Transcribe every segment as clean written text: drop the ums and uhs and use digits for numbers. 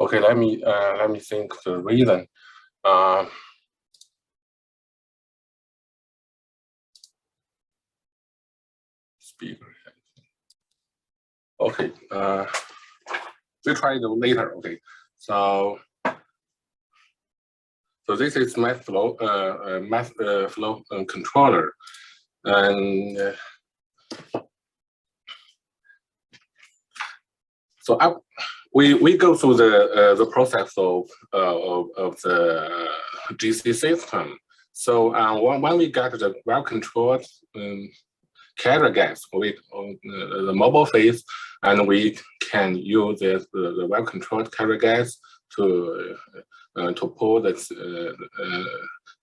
Okay, let me think the reason. Speaker. Okay, we try it later. Okay, so this is math flow flow controller, and so we go through the process of the GC system. So when we get the well-controlled carrier gas with the mobile phase, and we can use the well-controlled carrier gas to pull this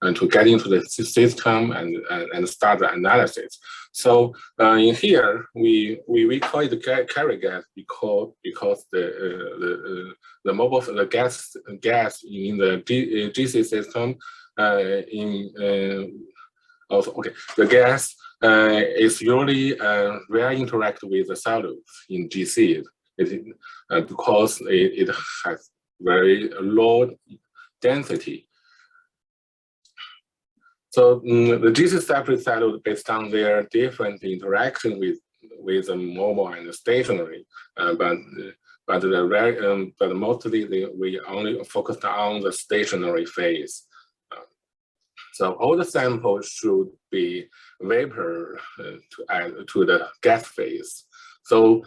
and to get into the system and start the analysis. So in here we call it the carrier gas because the mobile gas in the GC system also okay, the gas is usually very interact with the solutes in GC because it has very low density. So the GC separate solute based on their different interaction with the mobile and the stationary, but mostly we only focused on the stationary phase. So all the samples should be vapor to add to the gas phase. So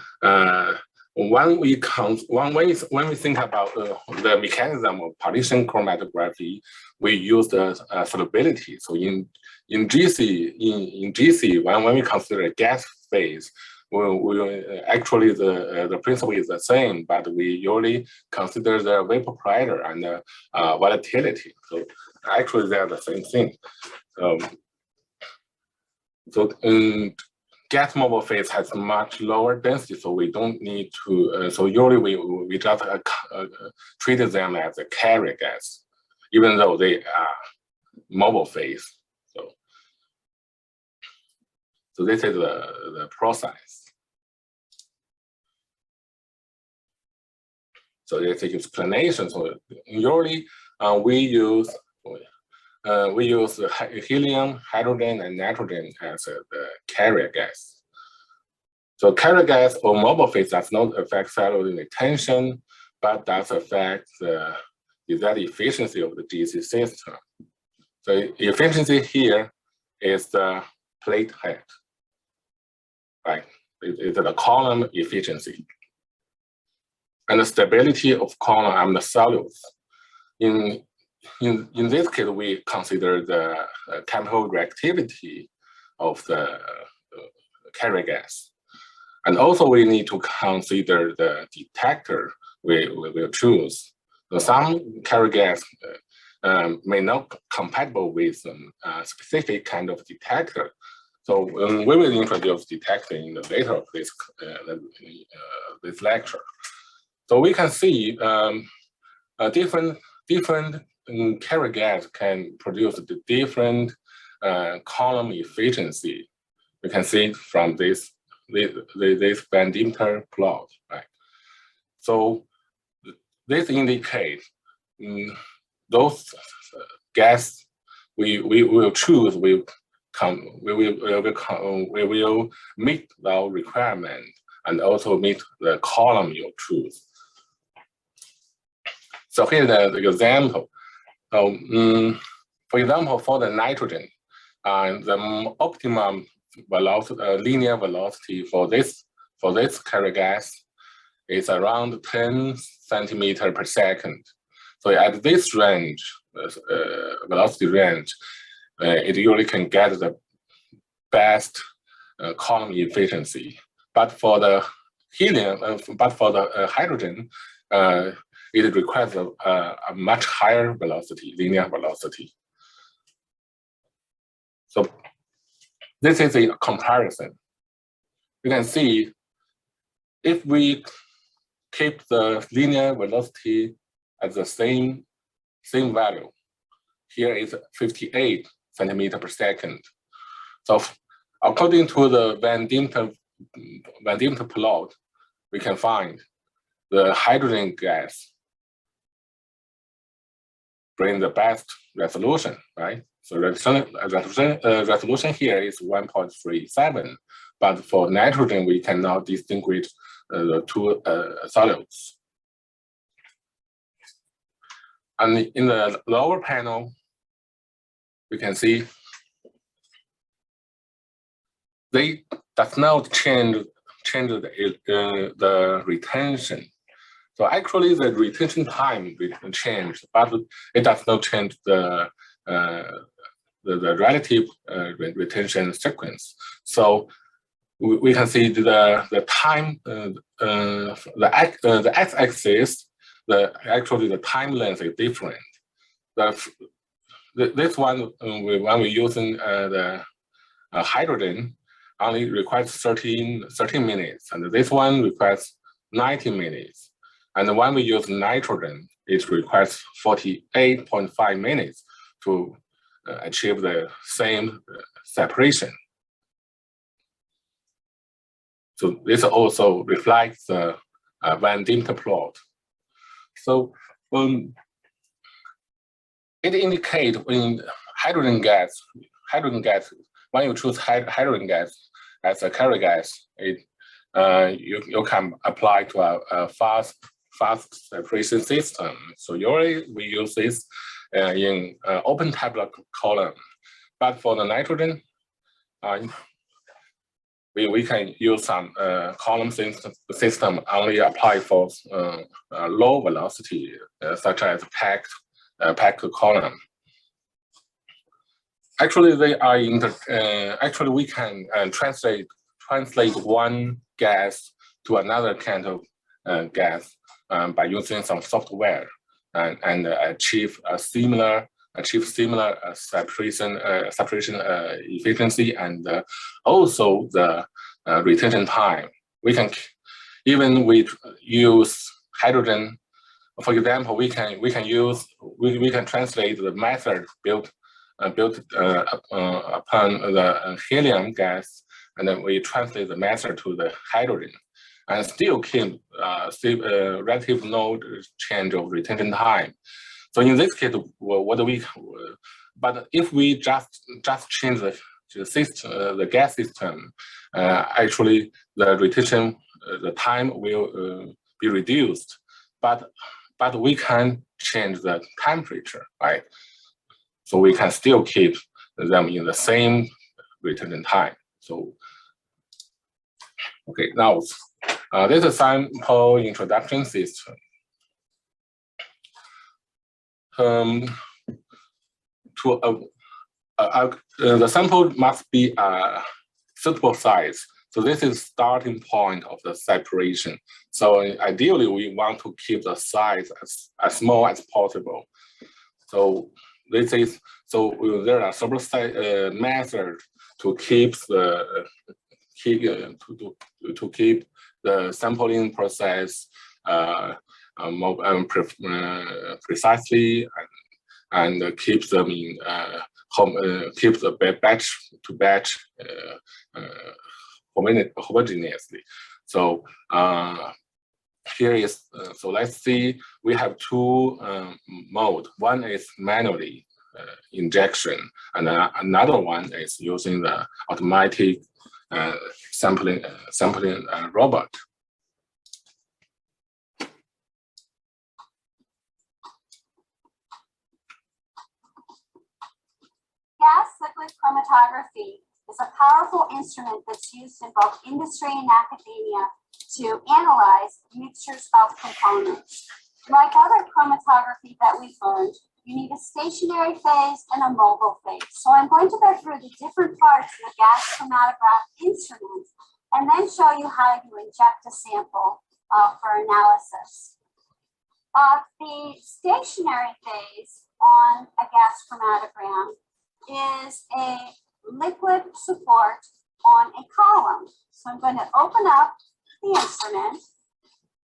when we think about the mechanism of partition chromatography, we use the solubility. So in GC, when we consider a gas phase, actually the principle is the same, but we usually consider the vapor pressure and the volatility. So actually they are the same thing. So gas mobile phase has much lower density, so we don't need to. So usually we just treat them as a carrier gas, even though they are mobile phase. So this is the process. So this is explanation. So usually we use helium, hydrogen, and nitrogen as the carrier gas. So carrier gas or mobile phase does not affect solute retention, but does affect the desired efficiency of the GC system. So efficiency here is the plate height, right? It's the column efficiency. And the stability of column and the solutes. In this case, we consider the chemical reactivity of the carrier gas. And also we need to consider the detector we will choose. So some carrier gas may not compatible with a specific kind of detector. So we will introduce detector in the later of this lecture. So we can see different carrier gas can produce the different column efficiency. We can see from this Van Dimter plot, right? So this indicates those gas we will choose we will meet the requirement and also meet the column you choose. So here's the example. So, for example, for the nitrogen, the optimum velocity, linear velocity for this carrier gas is around 10 centimeters per second. So at this range, velocity range, it usually can get the best column efficiency. But for the helium, hydrogen, it requires a much higher velocity, linear velocity. So this is a comparison. You can see if we keep the linear velocity at the same value, here is 58 centimeters per second. So according to the Van Dimter plot, we can find the hydrogen gas bring the best resolution, right? So resolution here is 1.37, but for nitrogen, we cannot distinguish the two solids. And in the lower panel, we can see they does not change the retention. So actually, the retention time changed, but it does not change the relative retention sequence. So we can see the time the x-axis actually the time length is different. This one when we're using the hydrogen only requires 13 minutes, and this one requires 90 minutes. And when we use nitrogen, it requires 48.5 minutes to achieve the same separation. So this also reflects the Van Diemt plot. So it indicates when hydrogen gas, when you choose hydrogen gas as a carrier gas, you can apply to a fast separation system. So usually we use this in open tablet column, but for the nitrogen, we can use some column system only apply for low velocity, such as packed column. Actually, they are actually we can translate one gas to another kind of gas by using some software and achieve similar separation efficiency and also the retention time. We can even use hydrogen. For example, we can translate the method built upon the helium gas, and then we translate the method to the hydrogen, and still keep relative no change of retention time. So in this case, but if we just change the system, the gas system, actually the retention, the time will be reduced, but we can change the temperature, right? So we can still keep them in the same retention time. So, okay, now this is a sample introduction system. The sample must be a suitable size. So this is starting point of the separation. So ideally, we want to keep the size as small as possible. So this is there are several methods to keep the sampling process precisely and keep them in keep the batch to batch homogeneously. So here is so let's see, we have two modes. One is manually injection, and another one is using the automatic sampling robot. Gas-liquid chromatography is a powerful instrument that's used in both industry and academia to analyze mixtures of components. Like other chromatography that we've learned, you need a stationary phase and a mobile phase. So I'm going to go through the different parts of the gas chromatograph instrument and then show you how you inject a sample for analysis. The stationary phase on a gas chromatogram is a liquid support on a column. So I'm going to open up the instrument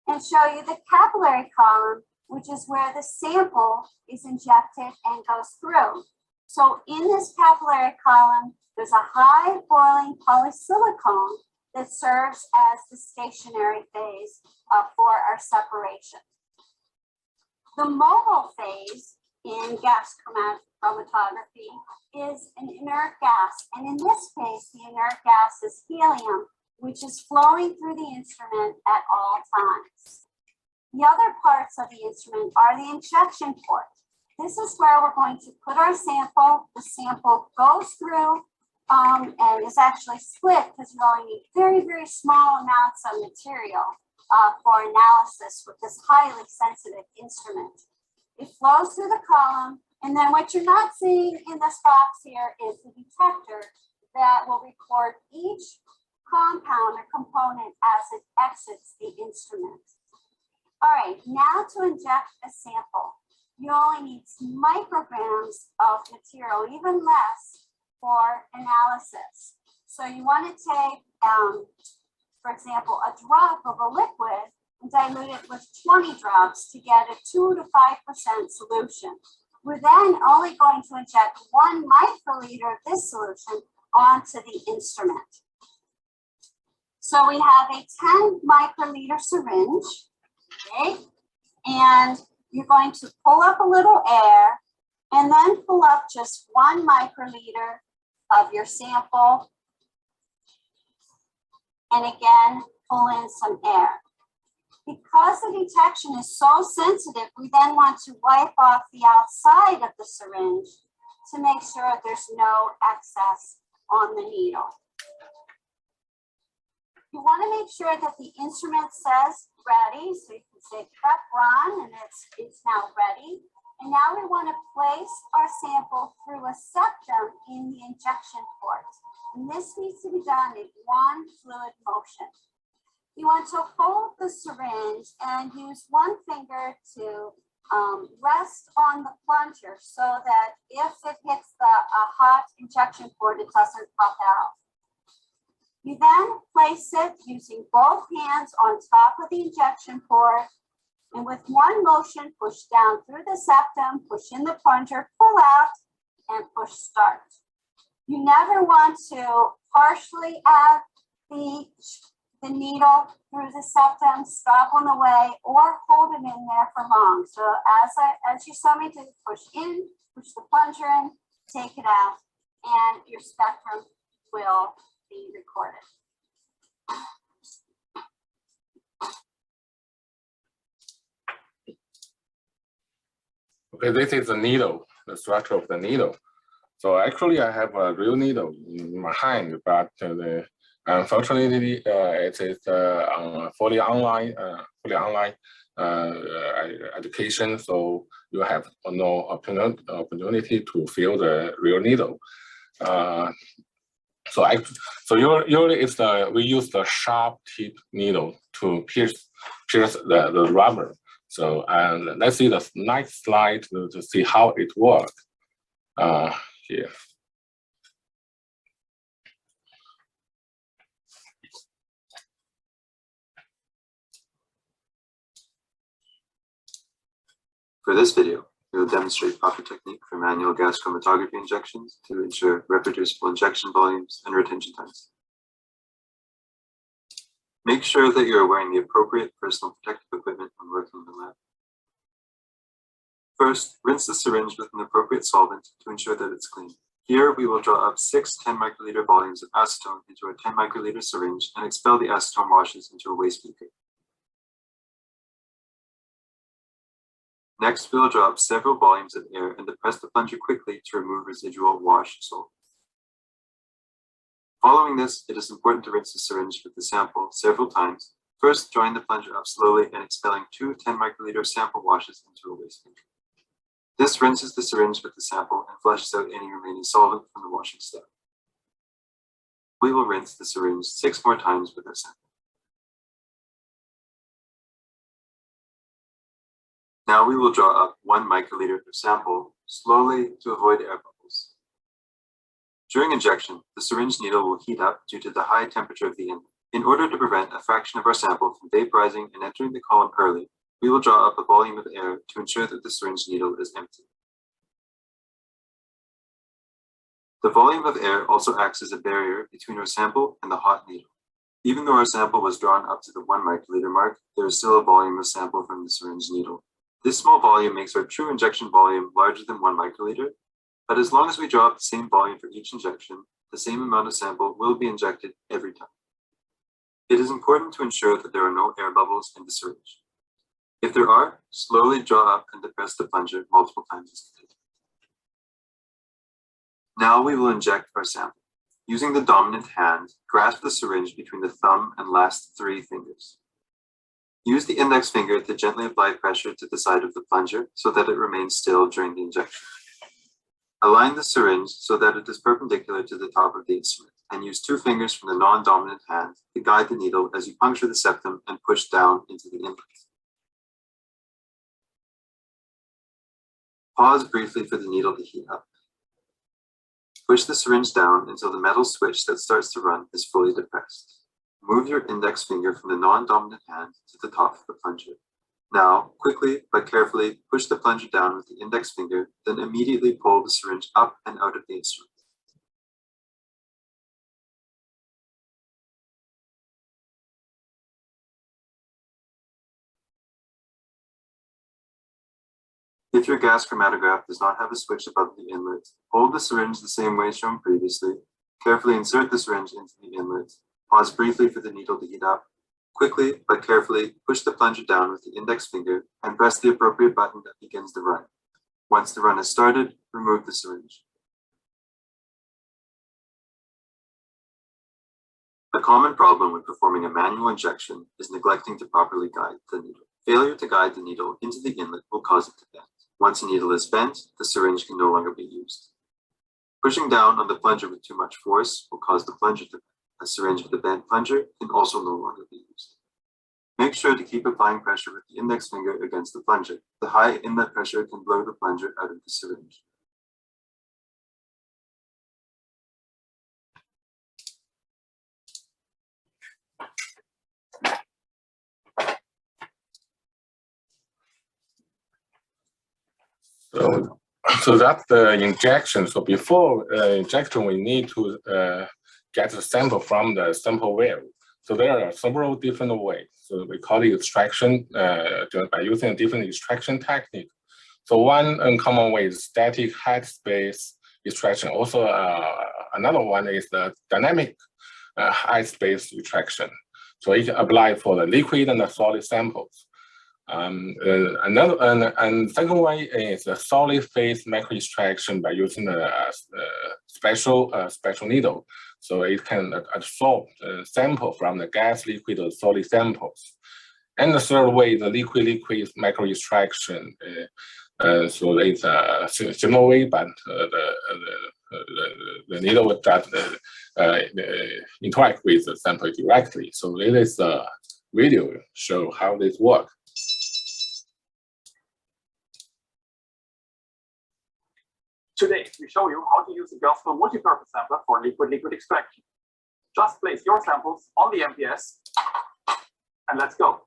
and show you the capillary column, which is where the sample is injected and goes through. So in this capillary column, there's a high boiling polysilicon that serves as the stationary phase for our separation. The mobile phase in gas chromatography is an inert gas. And in this case, the inert gas is helium, which is flowing through the instrument at all times. The other parts of the instrument are the injection port. This is where we're going to put our sample. The sample goes through and is actually split because you only need very, very small amounts of material for analysis with this highly sensitive instrument. It flows through the column, and then what you're not seeing in this box here is the detector that will record each compound or component as it exits the instrument. All right, now to inject a sample, you only need micrograms of material, even less, for analysis. So you want to take, for example, a drop of a liquid and dilute it with 20 drops to get a 2 to 5% solution. We're then only going to inject 1 microliter of this solution onto the instrument. So we have a 10 microliter syringe, okay? And you're going to pull up a little air and then pull up just 1 microliter of your sample. And again, pull in some air. Because the detection is so sensitive, we then want to wipe off the outside of the syringe to make sure there's no excess on the needle. You want to make sure that the instrument says ready, so you can say prep run, and it's now ready. And now we want to place our sample through a septum in the injection port. And this needs to be done in 1 fluid motion. You want to hold the syringe and use 1 finger to rest on the plunger so that if it hits the hot injection port, it doesn't pop out. You then place it using both hands on top of the injection port, and with 1 motion, push down through the septum, push in the plunger, pull out, and push start. You never want to partially add the needle through the septum, stop on the way, or hold it in there for long. So as you saw me do, push in, push the plunger in, take it out, and your spectrum will be recorded. Okay, this is the needle, the structure of the needle. So actually, I have a real needle in my hand, but unfortunately, it is fully online education. So you have no opportunity to feel the real needle. So usually it's we use the sharp tip needle to pierce the rubber. So let's see the next slide to see how it works. Here. For this video, we will demonstrate proper technique for manual gas chromatography injections to ensure reproducible injection volumes and retention times. Make sure that you are wearing the appropriate personal protective equipment when working in the lab. First, rinse the syringe with an appropriate solvent to ensure that it's clean. Here, we will draw up 6 10 microliter volumes of acetone into a 10 microliter syringe and expel the acetone washes into a waste beaker. Next, we will draw up several volumes of air and depress the plunger quickly to remove residual wash solvent. Following this, it is important to rinse the syringe with the sample several times, first drawing the plunger up slowly and expelling 2 10 microliter sample washes into a waste beaker. This rinses the syringe with the sample and flushes out any remaining solvent from the washing step. We will rinse the syringe 6 more times with our sample. Now we will draw up 1 microliter of sample slowly to avoid air bubbles. During injection, the syringe needle will heat up due to the high temperature of the inlet. In order to prevent a fraction of our sample from vaporizing and entering the column early, we will draw up a volume of air to ensure that the syringe needle is empty. The volume of air also acts as a barrier between our sample and the hot needle. Even though our sample was drawn up to the 1 microliter mark, there is still a volume of sample from the syringe needle. This small volume makes our true injection volume larger than 1 microliter, but as long as we draw up the same volume for each injection, the same amount of sample will be injected every time. It is important to ensure that there are no air bubbles in the syringe. If there are, slowly draw up and depress the plunger multiple times as needed. Now we will inject our sample. Using the dominant hand, grasp the syringe between the thumb and last 3 fingers. Use the index finger to gently apply pressure to the side of the plunger so that it remains still during the injection. Align the syringe so that it is perpendicular to the top of the instrument, and use 2 fingers from the non-dominant hand to guide the needle as you puncture the septum and push down into the inlet. Pause briefly for the needle to heat up. Push the syringe down until the metal switch that starts to run is fully depressed. Move your index finger from the non-dominant hand to the top of the plunger. Now, quickly but carefully push the plunger down with the index finger, then immediately pull the syringe up and out of the instrument. If your gas chromatograph does not have a switch above the inlet, hold the syringe the same way shown previously. Carefully insert the syringe into the inlet. Pause briefly for the needle to heat up. Quickly but carefully push the plunger down with the index finger and press the appropriate button that begins the run. Once the run is started, remove the syringe. A common problem when performing a manual injection is neglecting to properly guide the needle. Failure to guide the needle into the inlet will cause it to bend. Once a needle is bent, the syringe can no longer be used. Pushing down on the plunger with too much force will cause the plunger to bend. A syringe with a bent plunger can also no longer be used. Make sure to keep applying pressure with the index finger against the plunger. The high inlet pressure can blow the plunger out of the syringe. So that's the injection. So before injection, we need to get the sample from the sample well. So there are several different ways. So we call it extraction by using a different extraction technique. So one uncommon way is static headspace extraction. Also, another one is the dynamic headspace extraction. So it applies for the liquid and the solid samples. And second way is a solid phase micro extraction by using a special needle. So it can absorb the sample from the gas, liquid, or solid samples. And the third way is the liquid micro extraction. So it's a similar way, but the needle would just interact with the sample directly. So this is a video show how this works. Today, we show you how to use a Gaussian multipurpose sampler for liquid-liquid extraction. Just place your samples on the MPS and let's go.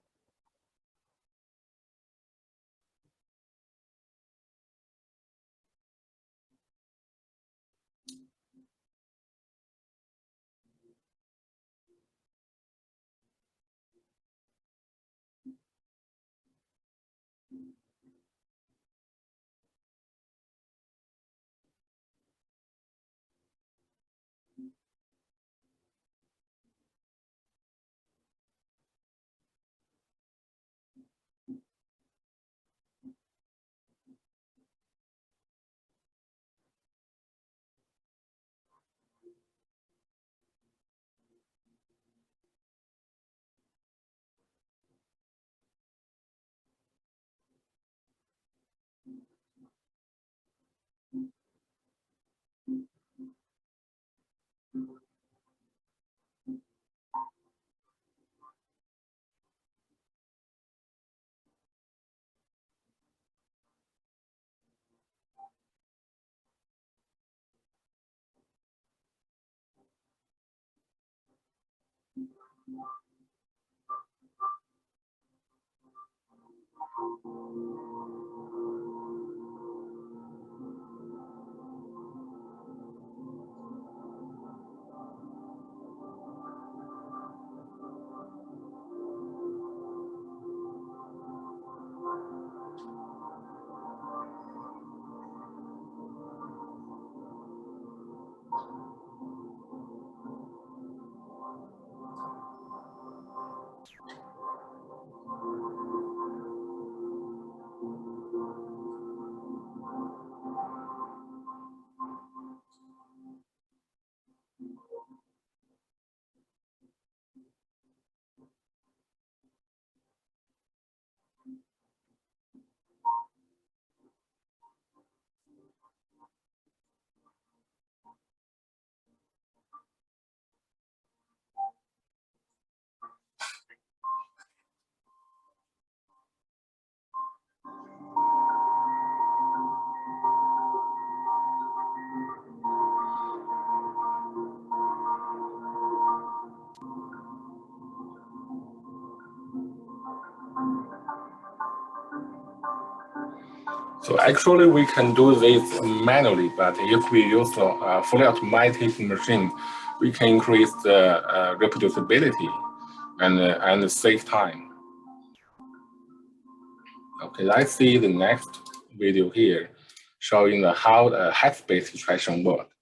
So actually, we can do this manually, but if we use a fully automatic machine, we can increase the reproducibility and save time. Okay, let's see the next video here, showing how the headspace extraction works.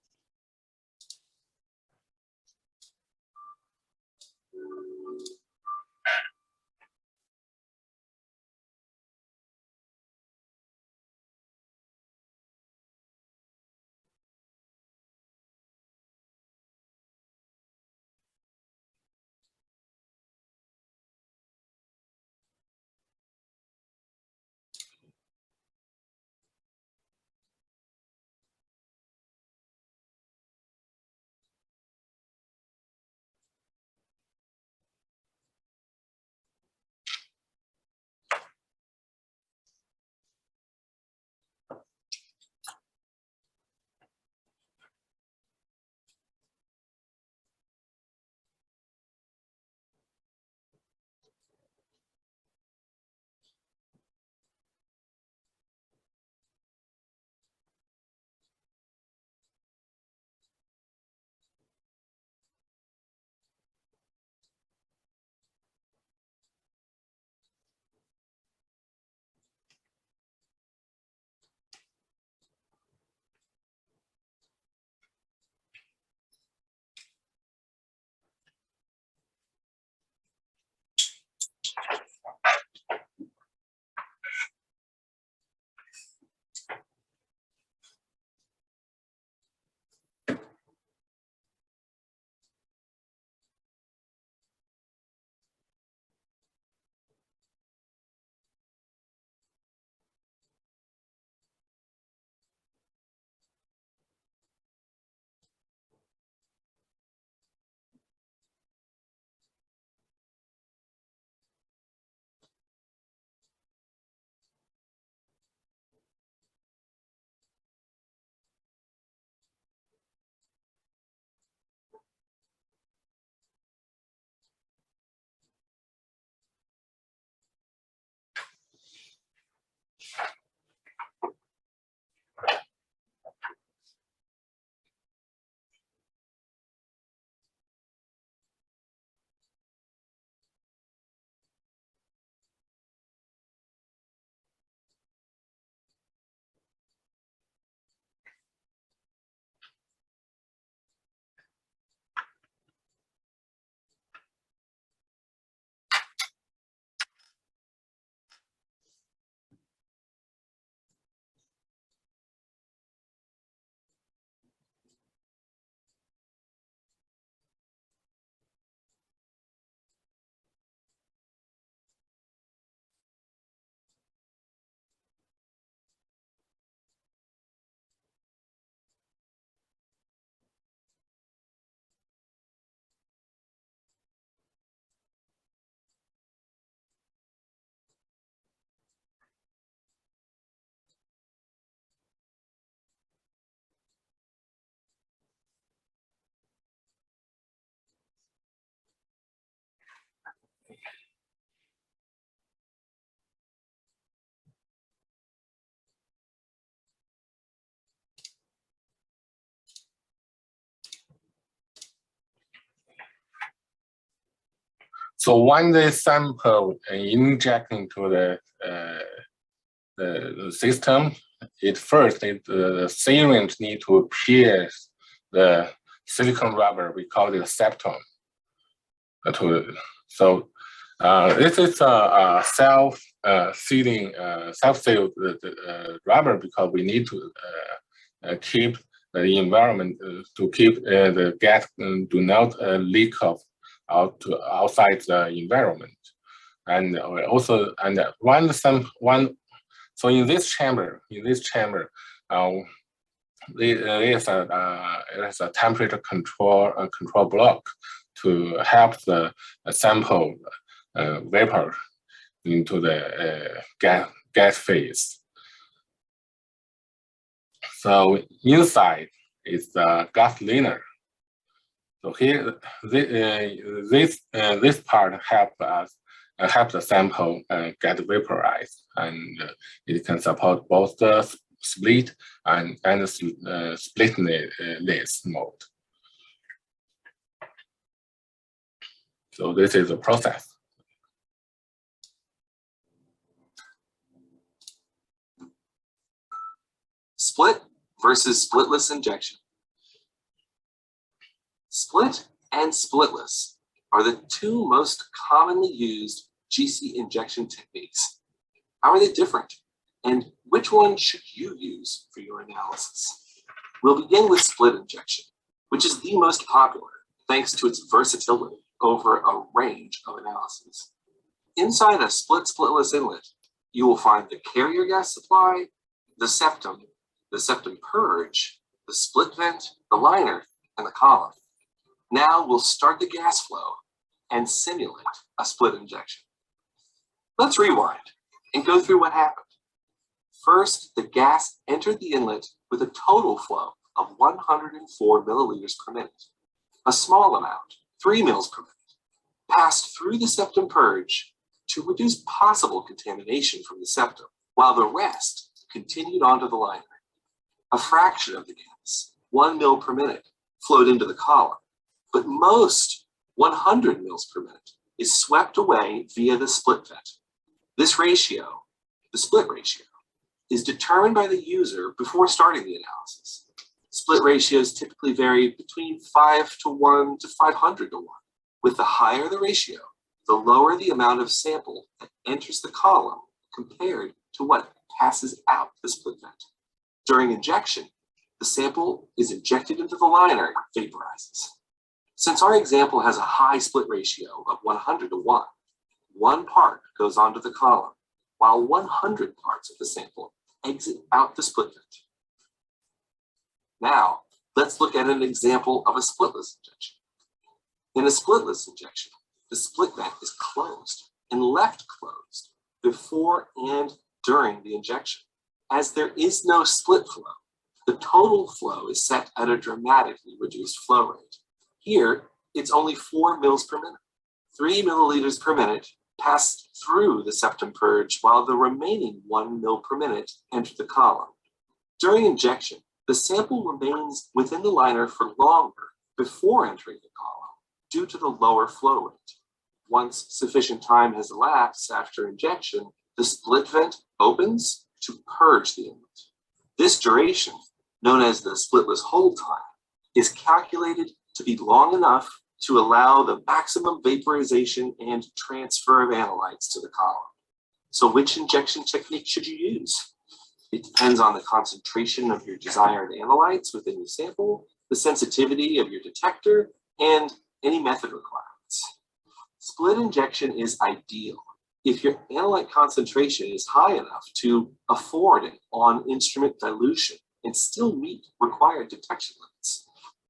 So when the sample inject into the system, the syringe need to pierce the silicon rubber. We call it septum. This is a self-sealing, self-sealed rubber because we need to keep the environment to keep the gas do not leak off outside the environment, and also so in this chamber, there is a temperature control block to help the sample vapor into the gas phase. So inside is the gas cleaner. So here, this part helps us help the sample get vaporized, and it can support both the split and splitless mode. So this is the process. Split versus splitless injection. Split and splitless are the two most commonly used GC injection techniques. How are they different? And which one should you use for your analysis? We'll begin with split injection, which is the most popular thanks to its versatility over a range of analyses. Inside a splitless inlet, you will find the carrier gas supply, the septum purge, the split vent, the liner, and the column. Now we'll start the gas flow and simulate a split injection. Let's rewind and go through what happened. First, the gas entered the inlet with a total flow of 104 milliliters per minute. A small amount, 3 mils per minute, passed through the septum purge to reduce possible contamination from the septum, while the rest continued onto the liner. A fraction of the gas, 1 mil per minute, flowed into the column, but most, 100 mils per minute, is swept away via the split vent. This ratio, the split ratio, is determined by the user before starting the analysis. Split ratios typically vary between 5:1 to 500:1. With the higher the ratio, the lower the amount of sample that enters the column compared to what passes out the split vent. During injection, the sample is injected into the liner and vaporizes. Since our example has a high split ratio of 100:1, one part goes onto the column, while 100 parts of the sample exit out the split vent. Now, let's look at an example of a splitless injection. In a splitless injection, the split vent is closed and left closed before and during the injection. As there is no split flow, the total flow is set at a dramatically reduced flow rate. Here, it's only 4 mils per minute. 3 milliliters per minute passed through the septum purge, while the remaining 1 mil per minute entered the column. During injection, the sample remains within the liner for longer before entering the column due to the lower flow rate. Once sufficient time has elapsed after injection, the split vent opens to purge the inlet. This duration, known as the splitless hold time, is calculated to be long enough to allow the maximum vaporization and transfer of analytes to the column. So which injection technique should you use? It depends on the concentration of your desired analytes within your sample, the sensitivity of your detector, and any method requirements. Split injection is ideal if your analyte concentration is high enough to afford an on-instrument dilution and still meet required detection limits.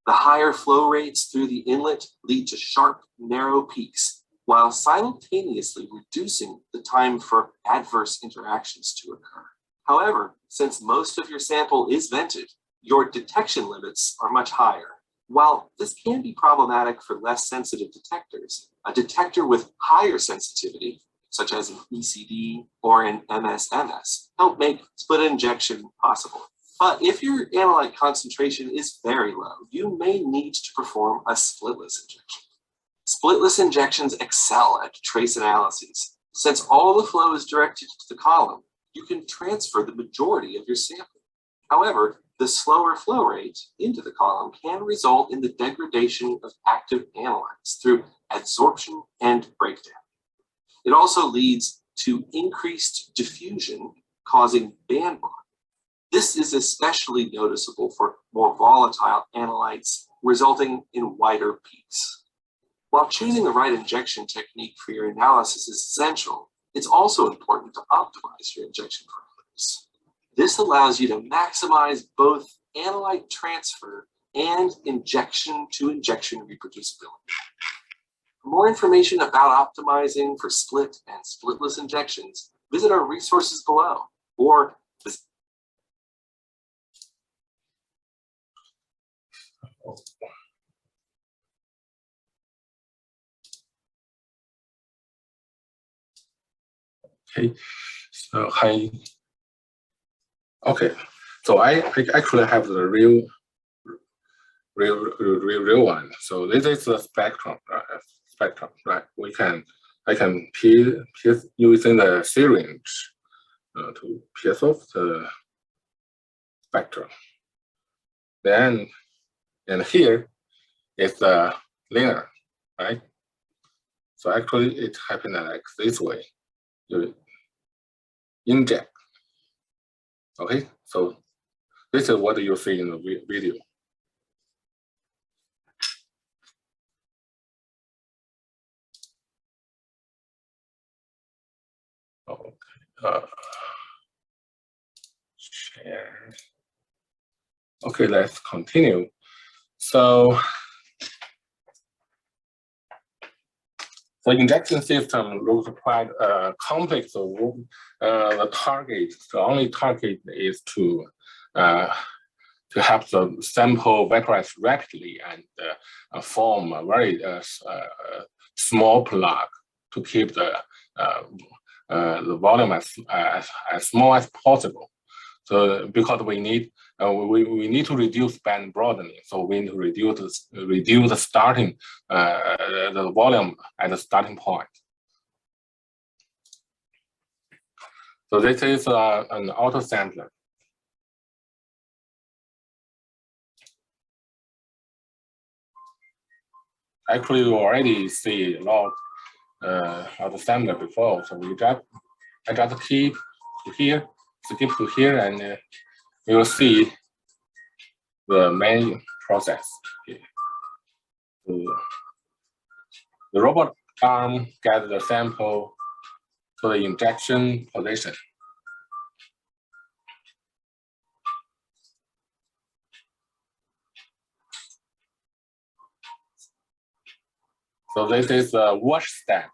The higher flow rates through the inlet lead to sharp, narrow peaks, while simultaneously reducing the time for adverse interactions to occur. However, since most of your sample is vented, your detection limits are much higher. While this can be problematic for less sensitive detectors, a detector with higher sensitivity, such as an ECD or an MSMS, help make split injection possible. But if your analyte concentration is very low, you may need to perform a splitless injection. Splitless injections excel at trace analyses. Since all the flow is directed to the column, you can transfer the majority of your sample. However, the slower flow rate into the column can result in the degradation of active analytes through adsorption and breakdown. It also leads to increased diffusion, causing band bond. This is especially noticeable for more volatile analytes, resulting in wider peaks. While choosing the right injection technique for your analysis is essential, it's also important to optimize your injection parameters. This allows you to maximize both analyte transfer and injection to injection reproducibility. For more information about optimizing for split and splitless injections, visit our resources below or Okay, so so I actually have the real one. So this is the spectrum, right? I can pierce using the syringe to pierce off the spectrum. Then, and here is the linear, right? So actually it happens like this way. You inject. Okay, so this is what you see in the video. Okay, share. Okay, let's continue. So the injection system looks quite complex. So the only target is to have the sample vaporize rapidly and form a very small plug to keep the volume as small as possible. So because we need to reduce band broadening, so we need to reduce the starting the volume at the starting point. So this is an auto sampler. Actually, you already see a lot of the sampler before. So I just keep to here, skip to here, and you will see the main process here. So the robot arm gets the sample to the injection position. So this is a wash step.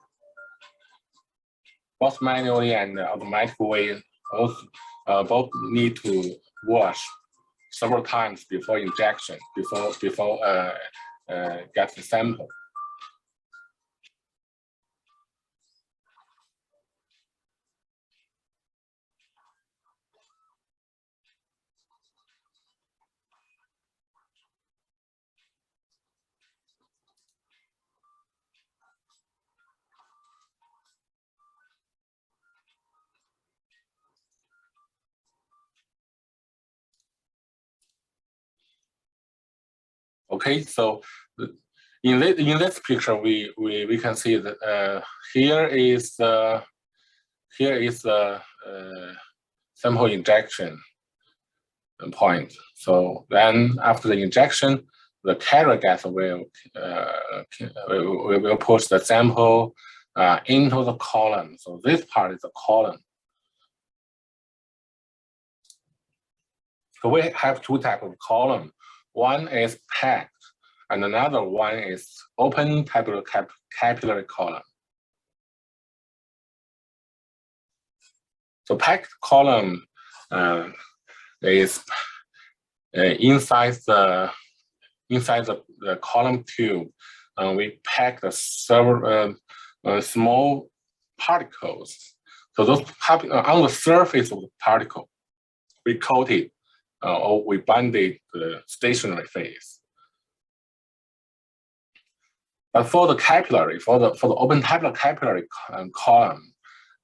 Both manually and automatic way, both need to wash several times before injection, before get the sample. Okay, so in this picture, we can see that here is the sample injection point. So then after the injection, the carrier gas will push the sample into the column. So this part is the column. So we have two types of column. One is packed, and another one is open tabular capillary column. So column is inside the column tube. We pack the several small particles. So those on the surface of the particle, we coat it or we banded the stationary phase. But for the capillary, for the open tabular capillary column,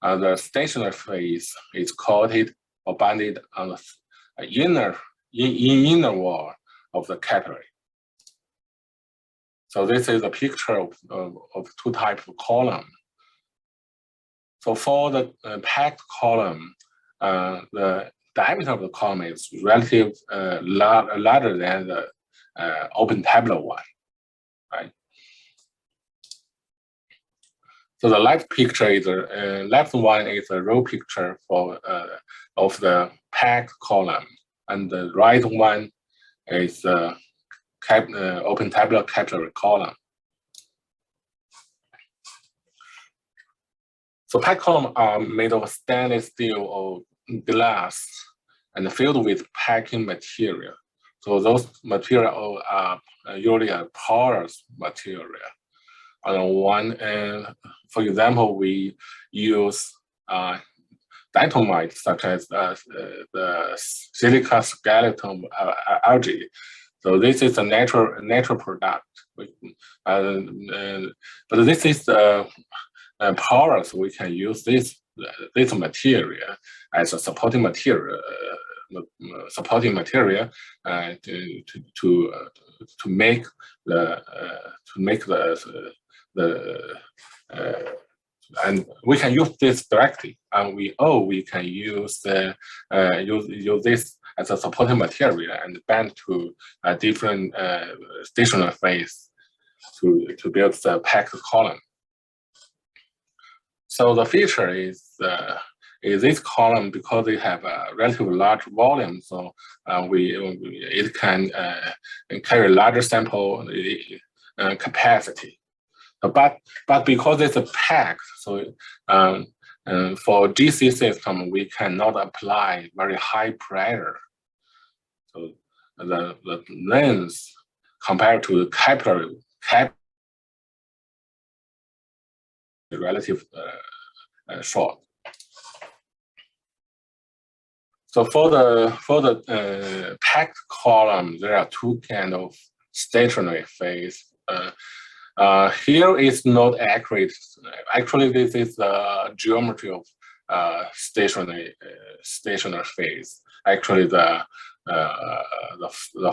the stationary phase is coated or banded on the inner wall of the capillary. So this is a picture of two types of column. So for the packed column, the diameter of the column is relatively larger than the open tabular one, right? So the left picture is left one is a row picture for of the packed column, and the right one is open tabular capillary column. So packed columns are made of stainless steel or glass and filled with packing material. So those material are usually a porous material. On one end, for example, we use diatomites such as the silica skeleton algae. So this is a natural product. But this is porous. We can use this material as a supporting material. To make and we can use this directly, and we can use use this as a supporting material and bend to a different stationary phase to build the packed column. So the feature is this column, because they have a relatively large volume, so it can carry larger sample capacity. But because it's packed, so for GC system we cannot apply very high pressure. So the length compared to the capillary relative short. So for the packed column, there are two kind of stationary phase. Here is not accurate. Actually, this is the geometry of stationary phase. Actually, the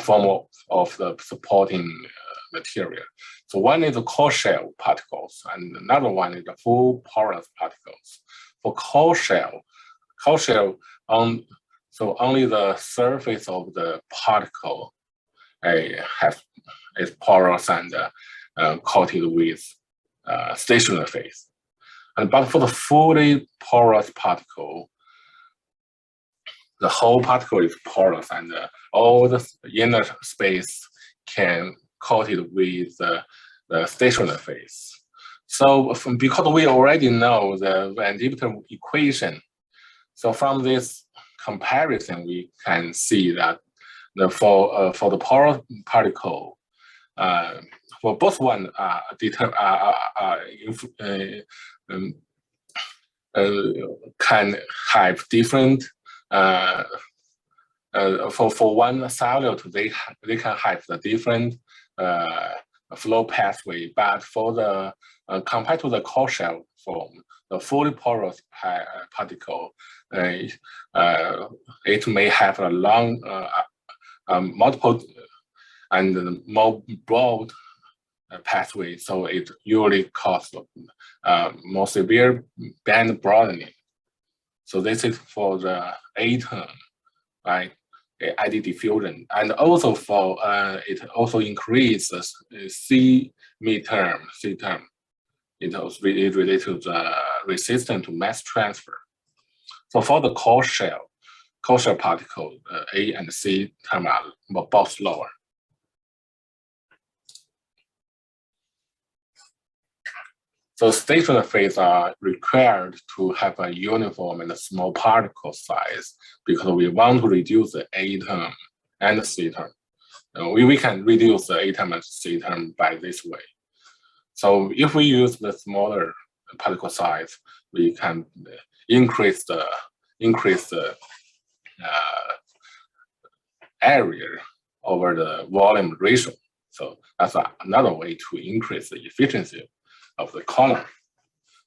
form of the supporting material. So one is the core shell particles, and another one is the full porous particles. For core shell, so only the surface of the particle is porous and coated with stationary phase. But for the fully porous particle, the whole particle is porous, and all the inner space can coated with the stationary phase. So because we already know the Van Deventer equation, so from this comparison we can see that for the porous particle, for both one can have different for one solute they can have the different flow pathway, but for the compared to the core shell form, the fully porous particle, it may have a long multiple and more broad pathway, so it usually causes more severe band broadening. So this is for the A term, right? ID diffusion, and also for it also increases C midterm. It also is related to the resistance to mass transfer. So for the core shell particle, A and C term are both lower. So stationary phase are required to have a uniform and a small particle size because we want to reduce the A term and the C term. We can reduce the A term and C term by this way. So if we use the smaller particle size, we can increase the area over the volume ratio. So that's another way to increase the efficiency of the column.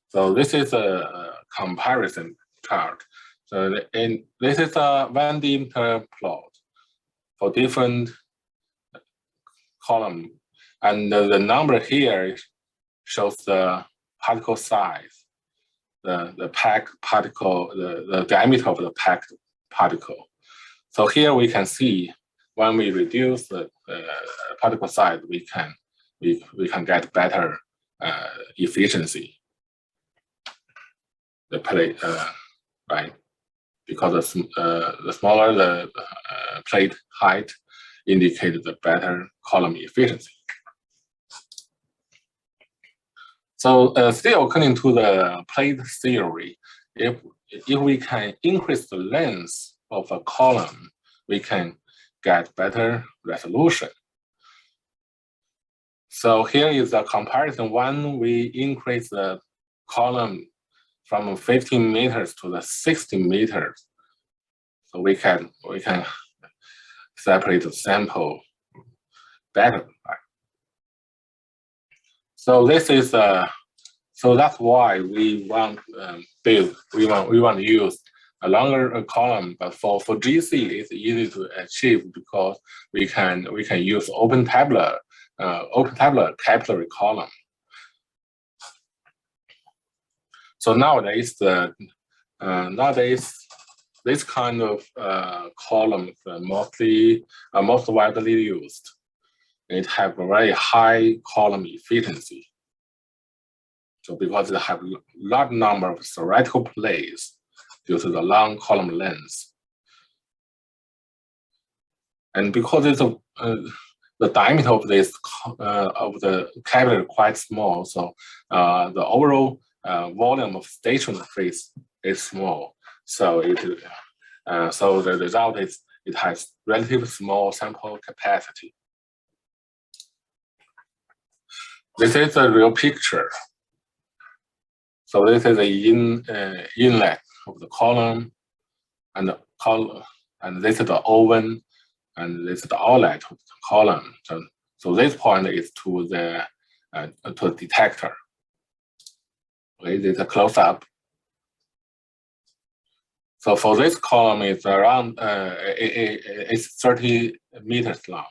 So this is a comparison chart. So this is a Van Deventer plot for different column, and the number here shows the particle size, the packed particle, the diameter of the packed particle. So here we can see when we reduce the particle size, we can get better efficiency. The plate, right? Because the smaller the plate height, indicates the better column efficiency. So still according to the plate theory, if we can increase the length of a column, we can get better resolution. So here is a comparison. When we increase the column from 15 meters to the 60 meters. So we can separate the sample better. Right? So this is so that's why we want we want to use a longer column, but for GC it's easy to achieve because we can use open tabular capillary column. So nowadays this kind of columns most widely used. It have a very high column efficiency. So because they have a large number of theoretical plays due to the long column length. And because it's the diameter of this of the capillary quite small, so the overall volume of stationary phase is small. So so the result is it has relatively small sample capacity. This is a real picture. So this is the inlet of the column, and this is the oven, and this is the outlet of the column. So this point is to the detector. Okay, this is a close up. So for this column, it's around it's 30 meters long.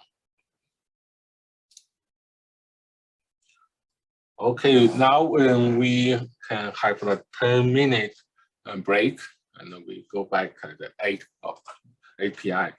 Okay, now we can have a 10-minute break, and then we go back at the 8 p.m.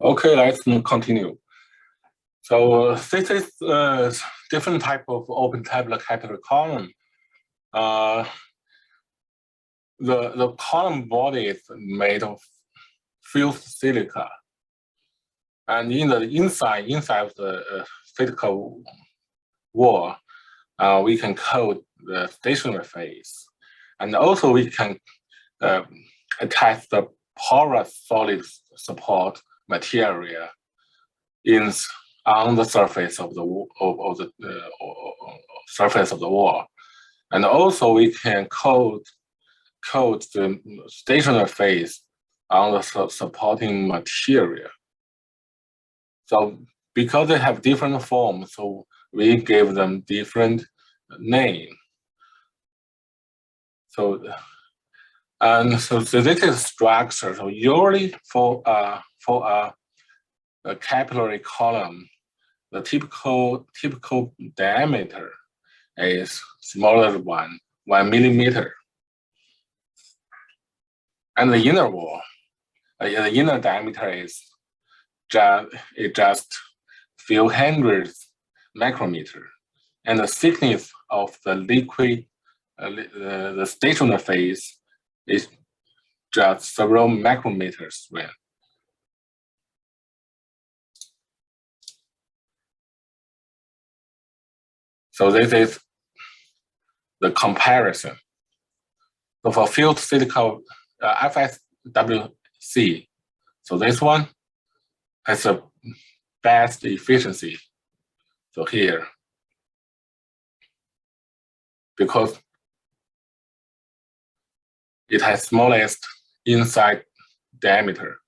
Okay, let's continue. So this is different type of open tabular capital column. The column body is made of fused silica, and in the inside of the physical wall, we can code the stationary phase, and also we can attach the porous solid support material on the surface of the surface of the wall, and also we can code the stationary phase on the supporting material. So because they have different forms, so we gave them different name. So this is structure. So usually for a capillary column, the typical diameter is smaller than 1 millimeter. And the inner wall, the inner diameter is just few hundred micrometer, and the thickness of the liquid, the stationary phase, is just several micrometers square. So this is the comparison. So for fused silica FSWC, so this one has the best efficiency. So here, because it has smallest inside diameter.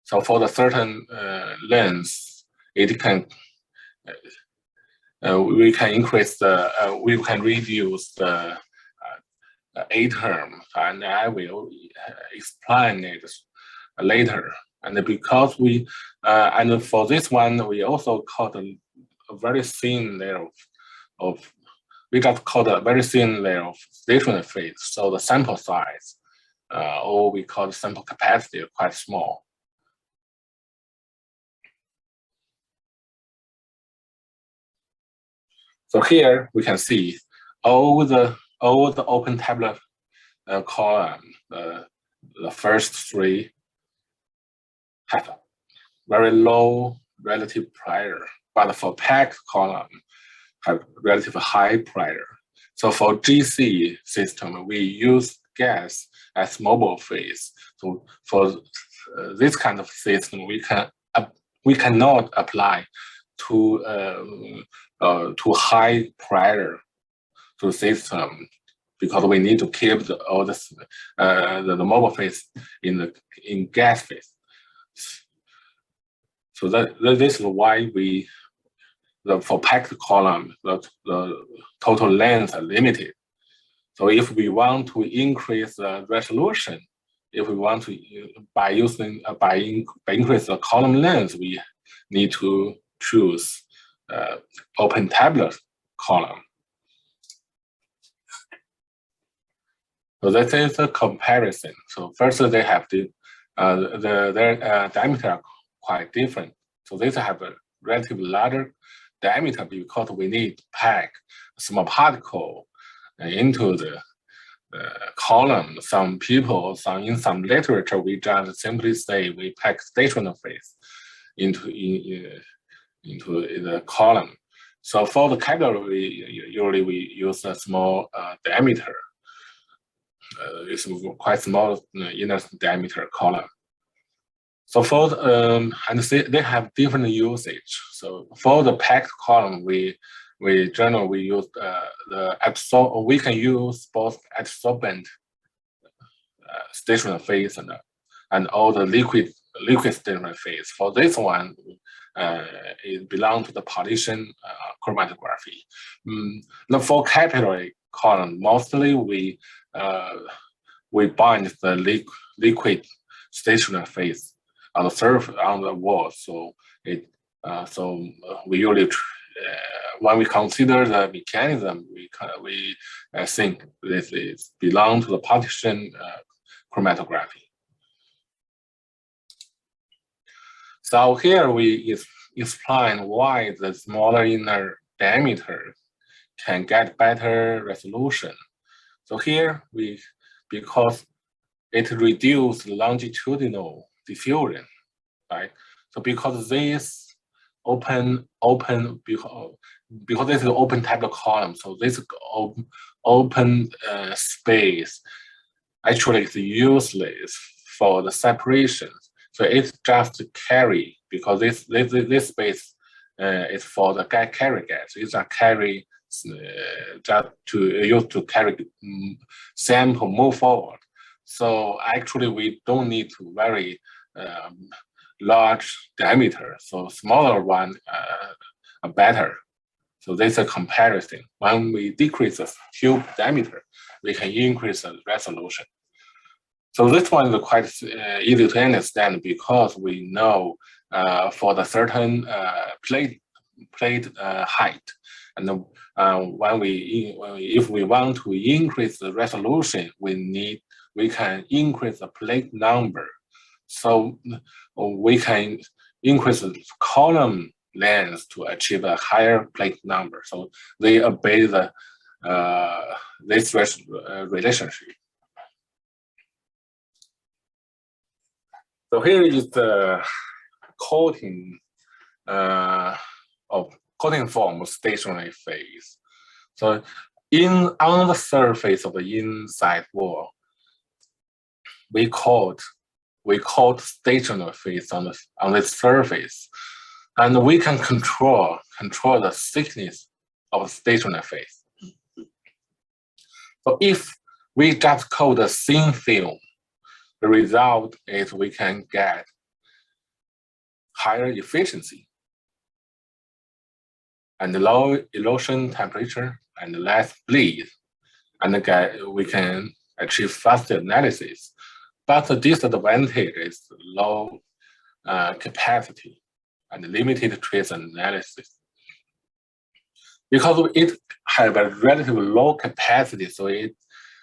So for the certain length, it can we can increase the we can reduce the A term, and I will explain it later. And because we and for this one, we also caught a very thin layer of we just caught a very thin layer of stationary phase. So the sample size, or we call the sample capacity, quite small. So here we can see all the open tabular column, the first three have very low relative pressure, but for packed column have relatively high pressure. So for GC system, we use gas as mobile phase. So for this kind of system, we cannot apply to high pressure to the system, because we need to keep the mobile phase in gas phase. So this is why for packed column, the total length are limited. So if we want to increase the resolution, if we want to by increase the column length, we need to choose open tabular column. So this is a comparison. So first they have their diameter are quite different. So these have a relatively larger diameter because we need to pack small particle into the column. Some people, in some literature, we just simply say we pack stationary phase into the column. So for the capillary, usually we use a small diameter. It's quite small inner diameter column. So for they have different usage. So for the packed column, we generally use we can use both absorbent stationary phase and all the liquid stationary phase. For this one, it belongs to the partition chromatography. Now for capillary column, mostly we bind the liquid stationary phase on the surface on the wall. So we usually when we consider the mechanism, we think this is belong to the partition chromatography. So here we explain why the smaller inner diameter can get better resolution. So here because it reduces longitudinal diffusion, right? So because this because this is an open type of column, so this open space actually is useless for the separations. So it's just carry because this space is for the carry gas. It's a carry just to use to carry sample move forward. So actually, we don't need to very large diameter. So smaller one are better. So this is a comparison. When we decrease the tube diameter, we can increase the resolution. So this one is quite easy to understand because we know for the certain plate height, and if we want to increase the resolution, we can increase the plate number. So we can increase the column length to achieve a higher plate number. So they obey the this relationship. So here is the coating of coating form of stationary phase. So on the surface of the inside wall, we coat stationary phase on this surface, and we can control the thickness of stationary phase. So if we just coat a thin film, the result is we can get higher efficiency and low erosion temperature and less bleed, and we can achieve faster analysis. But the disadvantage is low capacity and limited trace analysis. Because it has a relatively low capacity, so it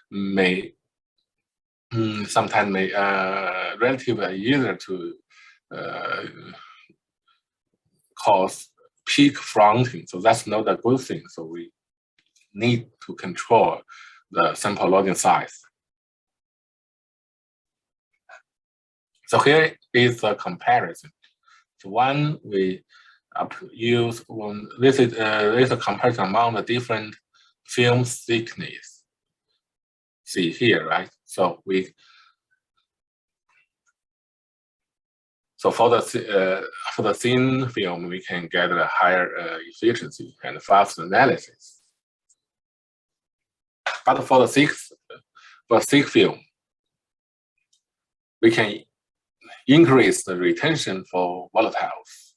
may sometimes relatively easier to cause peak fronting. So that's not a good thing. So we need to control the sample loading size. So here is a comparison. So one we use this is a comparison among the different film thickness. See here, right? So for the thin film, we can get a higher efficiency and fast analysis. But for the thick film, we can increase the retention for volatiles.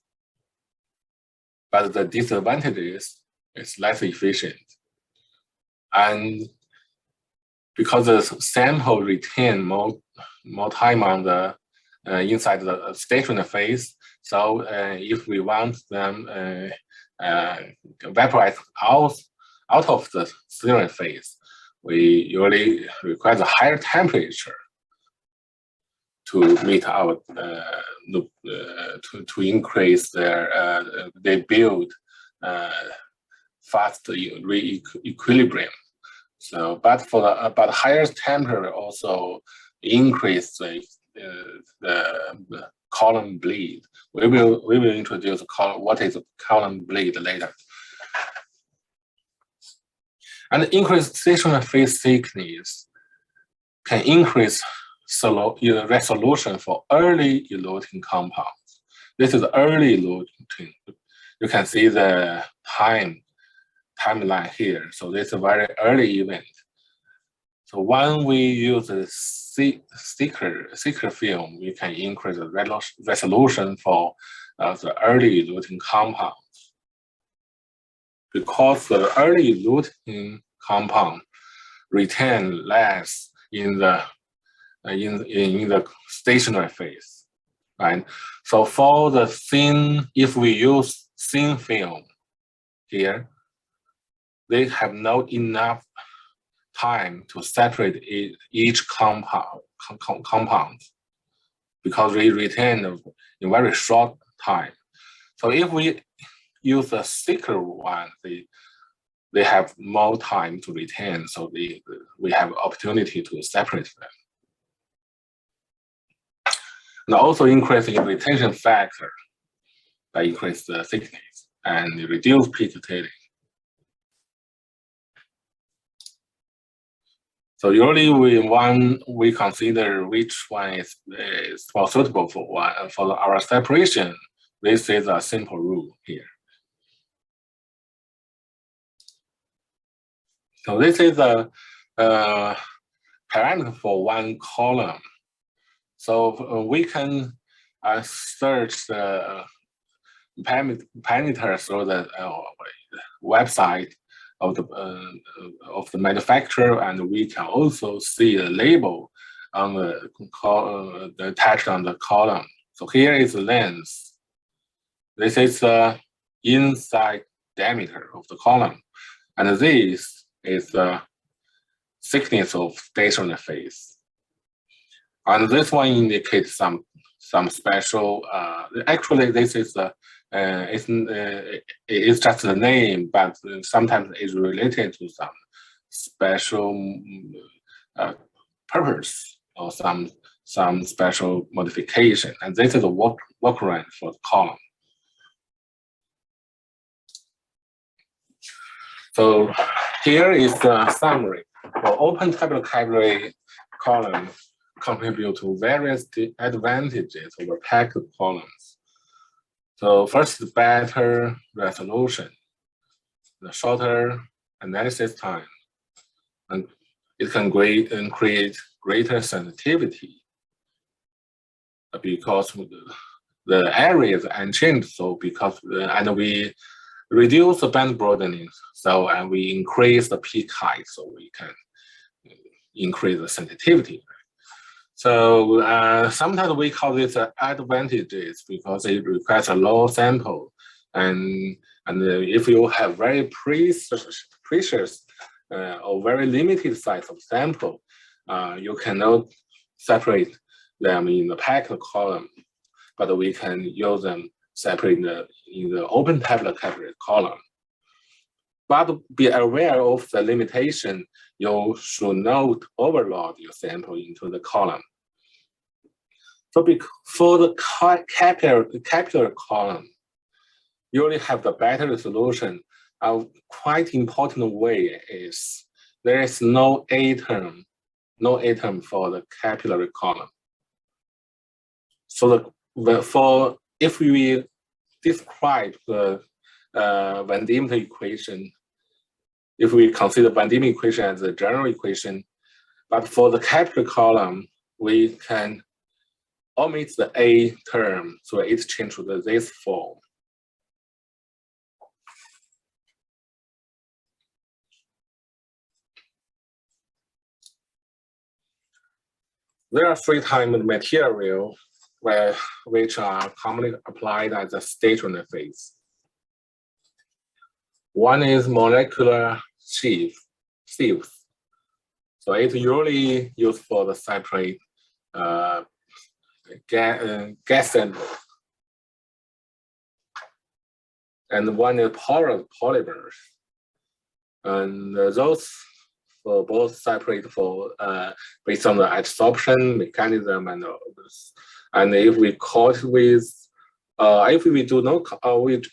But the disadvantage is it's less efficient. And because the sample retain more time on the inside the stationary phase, so if we want them vaporize out of the stationary phase, we usually require a higher temperature to meet our to increase their they build fast equilibrium. So, but for the higher temperature also increase the column bleed. We will introduce what is column bleed later. And increased stationary phase thickness can increase resolution for early eluting compounds. This is early eluting. You can see the timeline here. So this is a very early event. So when we use a thicker film, we can increase the resolution for the early eluting compounds. Because the early eluting compound retain less in the stationary phase, right? So for the thin, if we use thin film here, they have not enough time to separate each compound because we retain in very short time. So if we use a thicker one, they have more time to retain, so we have opportunity to separate them. And also increase in retention factor that increase the thickness and reduce peak tailing. So usually we consider which one is more suitable for our separation. This is a simple rule here. So this is a parameter for one column. So we can search the parameter through the website of the manufacturer, and we can also see a label on the attached on the column. So here is the length. This is the inside diameter of the column, and this is the thickness of stationary phase. And this one indicates some special. Actually, this is it's just the name, but sometimes it's related to some special purpose or some special modification. And this is a workaround for the column. So here is the summary. For open tabular category column contribute to various advantages over packed columns. So first, the better resolution, the shorter analysis time, and it can create greater sensitivity because the area is unchanged. So because and we reduce the band broadening, so and we increase the peak height, so we can increase the sensitivity. So sometimes we call this advantages because it requires a low sample, and if you have very precious or very limited size of sample, you cannot separate them in the packed column, but we can use them separate in the open tabular category column. But be aware of the limitation. You should not overload your sample into the column. So for the capital column, you only have the better resolution. A quite important way is there is no A term for the capillary column. So if we describe the Van Diemen equation, if we consider Van Diemen equation as a general equation, but for the capital column, we can omit the A term, so it's changed to this form. There are three types of material which are commonly applied as a stationary phase. One is molecular sieves. So it's usually used for the separate gas sample. And one is porous polymers. And those for both separate for based on the adsorption mechanism and if we caught with if we do not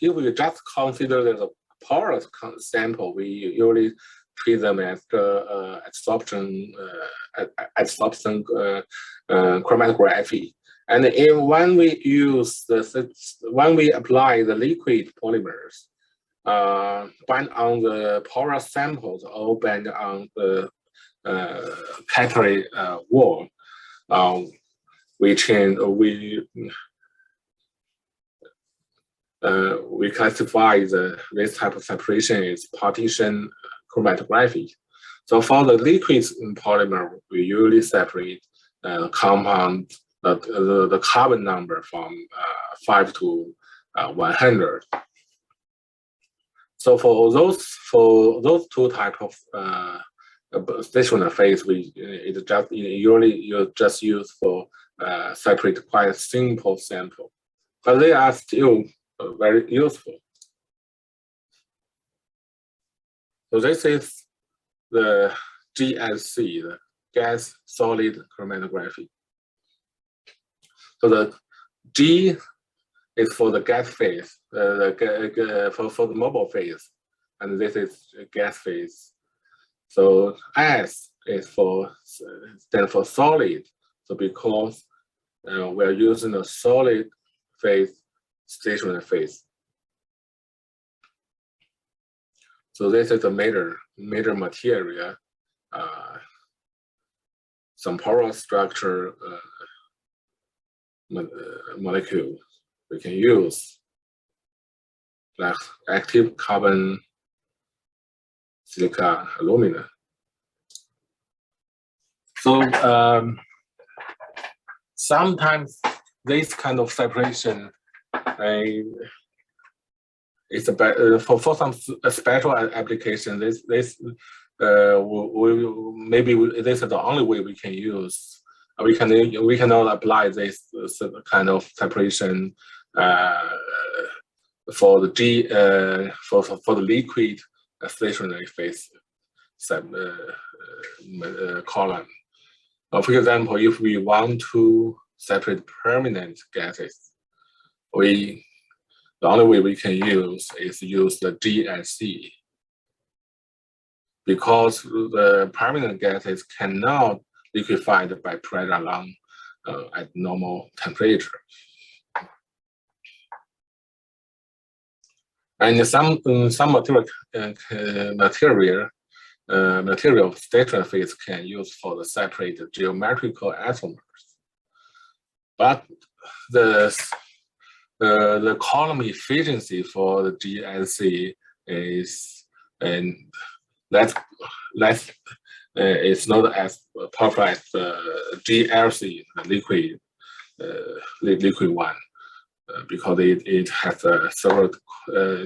if we just consider the porous sample, we usually treat them as the adsorption chromatography. And when we use when we apply the liquid polymers, bind on the porous samples or bind on the capillary wall, we classify this type of separation as partition chromatography. So for the liquid polymer, we usually separate compound the carbon number from 5 to 100. So for those two types of stationary phase, you just use for separate quite simple sample, but they are still very useful. So this is the GSC, the gas solid chromatography. So the G is for the gas phase, for the mobile phase, and this is gas phase. So S is stand for solid. So because we're using a solid phase, stationary phase. So this is a major material, some porous structure molecule we can use, like active carbon, silica, alumina. So sometimes this kind of separation is for some special application. This maybe this is the only way we can use. We cannot apply this kind of separation for the for the liquid stationary phase column. For example, if we want to separate permanent gases, the only way we can use is use the GSC, because the permanent gases cannot liquefied by pressure alone at normal temperature. And some material stationary phase can use for the separate geometrical isomers, but the column efficiency for the GSC is it's not as perfect as the GLC, the liquid one, because it has several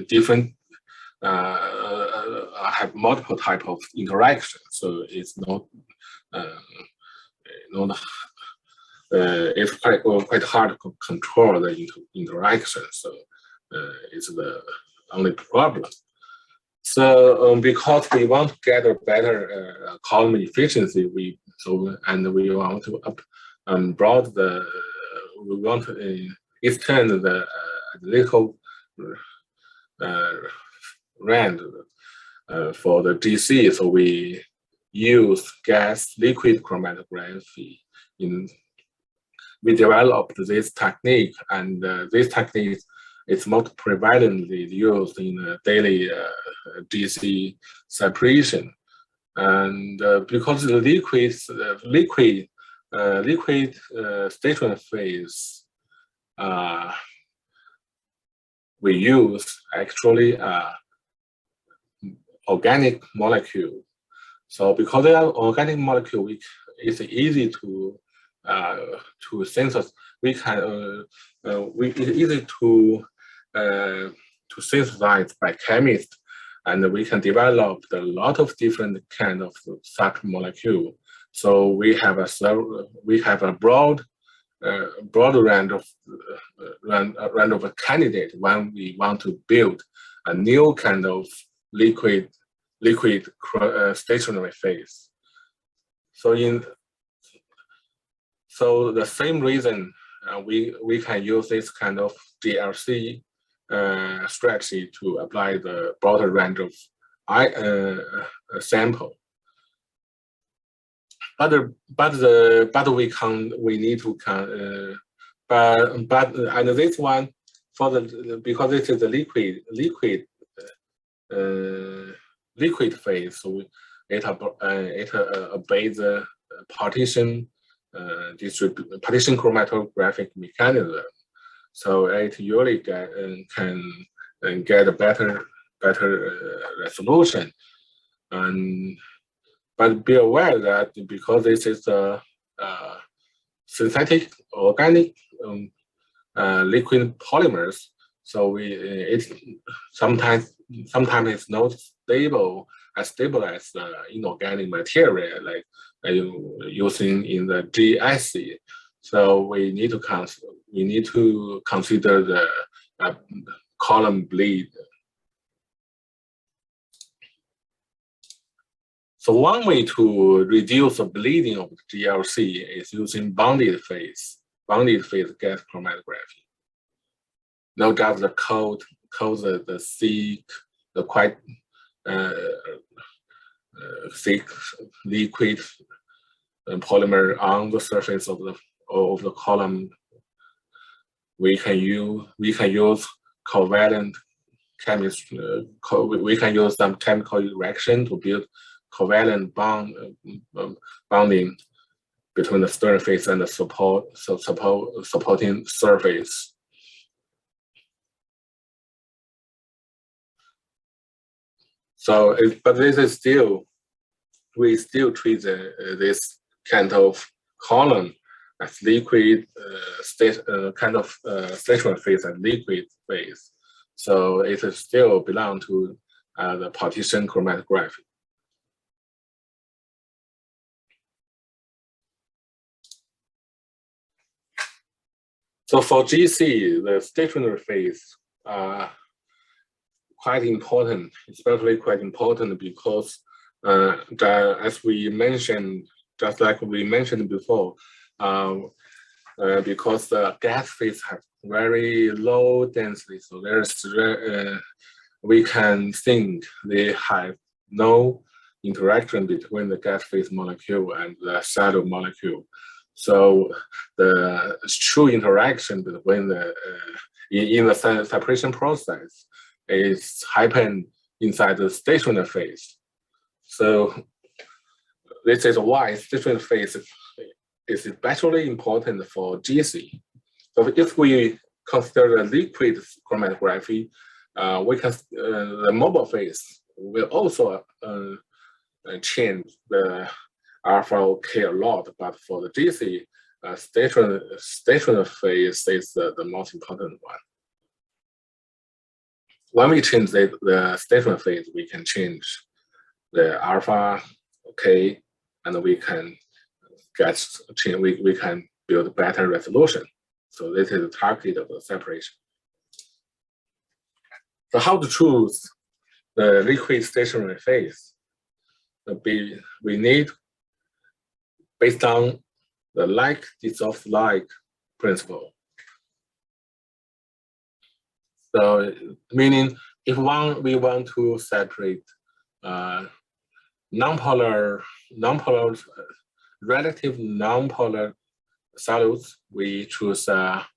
different have multiple type of interactions. So it's not it's quite hard to control the interaction. So it's the only problem. So because we want to get a better column efficiency, we want to extend the little range for the GC. So we use gas liquid chromatography. We developed this technique, and this technique is most prevalently used in daily GC separation. And because the liquid stationary phase, we use actually organic molecule. So because they are organic molecule, it's easy to synthesize. It's easy to synthesize by chemists, and we can develop a lot of different kind of such molecule. So we have a broad range of a candidate when we want to build a new kind of liquid stationary phase. So the same reason we can use this kind of GLC strategy to apply the broader range of sample. But this one because this is the liquid phase, so it obeys the partition chromatographic mechanism. So it usually can get a better resolution. But be aware that because this is a synthetic organic liquid polymers, so sometimes it's not as stable as inorganic material like using in the GSC. So we need to consider the column bleed. So one way to reduce the bleeding of GLC is using bonded phase gas chromatography. Not just the coat the thick, the quite thick liquid polymer on the surface of the column. We can use covalent chemistry. We can use some chemical reaction to build covalent bonding between the stern face and the supporting surface. So, but this is still, we still treat this kind of column as liquid stationary phase and liquid phase. So it is still belong to the partition chromatography. So for GC, the stationary phase quite important, especially quite important because as we mentioned, just like we mentioned before, because the gas phase have very low density, so there's we can think they have no interaction between the gas phase molecule and the shadow molecule. So the true interaction between the in the separation process is happen inside the stationary phase. So this is why stationary phase is especially important for GC. So if we consider the liquid chromatography, we can the mobile phase will also change the alpha K a lot, but for the GC, stationary phase is the most important one. When we change the stationary phase, we can change the alpha K, and we can we can build better resolution. So this is the target of the separation. So how to choose the liquid stationary phase? We need, based on the like dissolves like principle. So meaning if we want to separate relative nonpolar solutes, we choose relative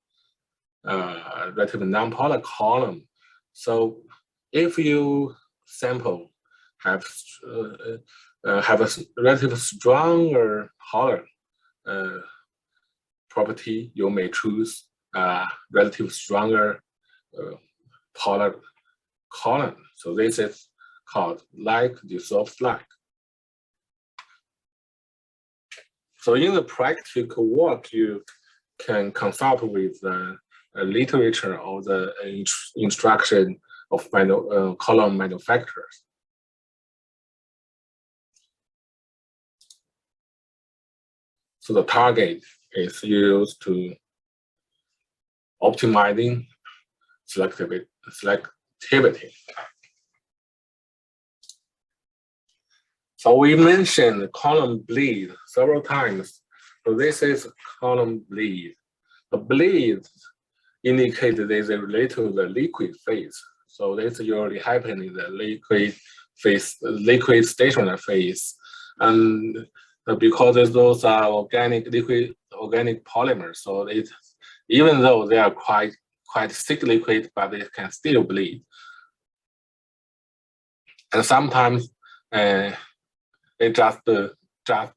nonpolar column. So if you sample have a relative stronger polar property, you may choose relative stronger polar column. So this is called like dissolves like. So in the practical work, you can consult with the literature or the instruction of column manufacturers. So the target is used to optimizing selectivity. So we mentioned column bleed several times. So this is column bleed. The bleed indicates that is related to the liquid phase. So this usually happens in the liquid phase, liquid stationary phase. And because those are organic polymers, so even though they are quite thick liquid, but they can still bleed. And sometimes it just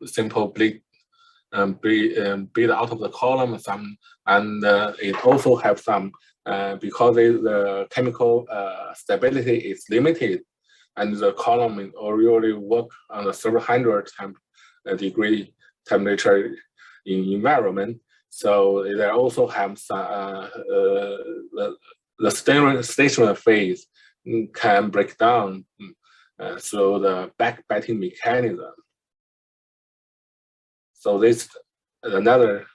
simple bleed out of the column. And it also have some because the chemical stability is limited, and the column usually work on the several hundred degree temperature in environment. So they also have some the stationary phase can break down through the backbiting mechanism. So this is another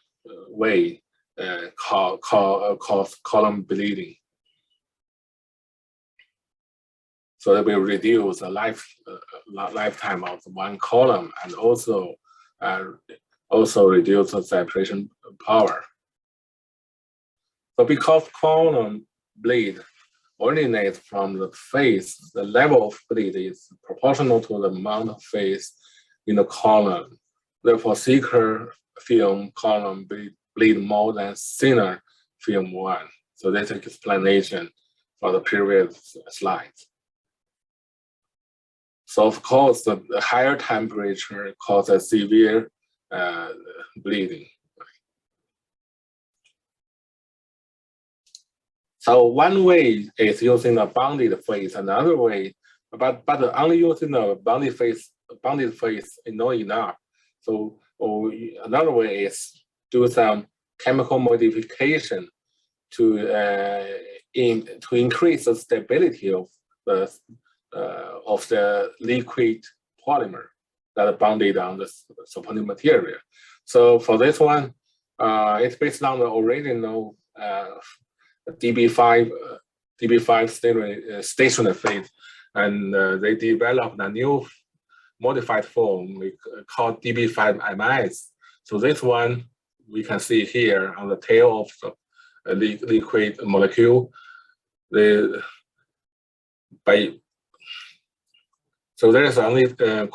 way called column bleeding. So that will reduce the lifetime of one column and also reduce the separation power. So because column bleed originates from the phase, the level of bleed is proportional to the amount of phase in the column. Therefore, thicker film column bleed more than thinner film one. So that's an explanation for the previous slides. So of course, the higher temperature causes severe bleeding. So one way is using a bounded phase. Another way, but only using a bounded phase is not enough. So another way is do some chemical modification to increase the stability of the liquid polymer that are bounded on the supporting material. So for this one, it's based on the original DB5 stationary phase, and they developed a new modified form we called DB5MS. So this one we can see here on the tail of the liquid molecule. So there is only a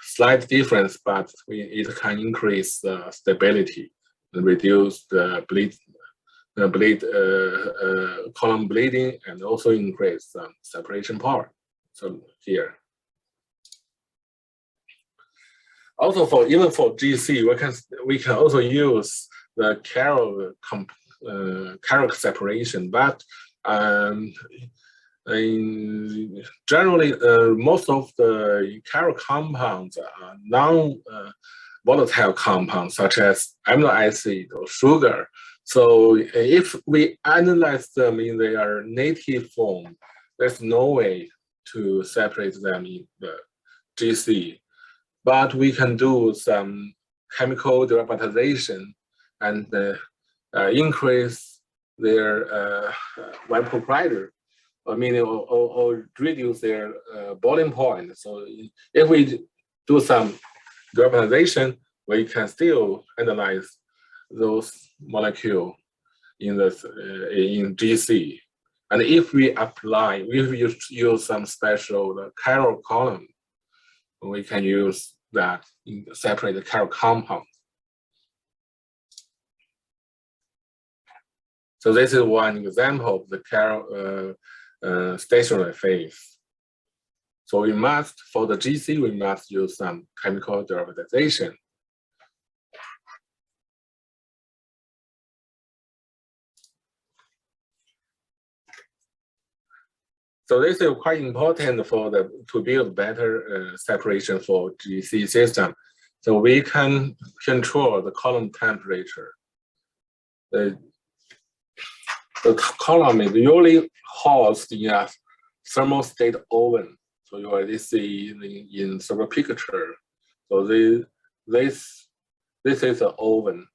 slight difference, but it can increase the stability and reduce the column bleeding, and also increase separation power. So here. Also even for GC, we can also use the chiral separation, but generally most of the chiral compounds are non-volatile compounds, such as amino acid or sugar. So if we analyze them in their native form, there's no way to separate them in the GC. But we can do some chemical derivatization and increase their vapor pressure, or reduce their boiling point. So if we do some derivatization, we can still analyze those molecules in GC. And if we use some special chiral column, we can use that in separate the chiral compound. So this is one example of the chiral stationary phase. So for the GC, we must use some chemical derivatization. So this is quite important to build better separation for GC system. So we can control the column temperature. The column is usually housed in a thermostat oven. So you already see in several picture. So this is an oven.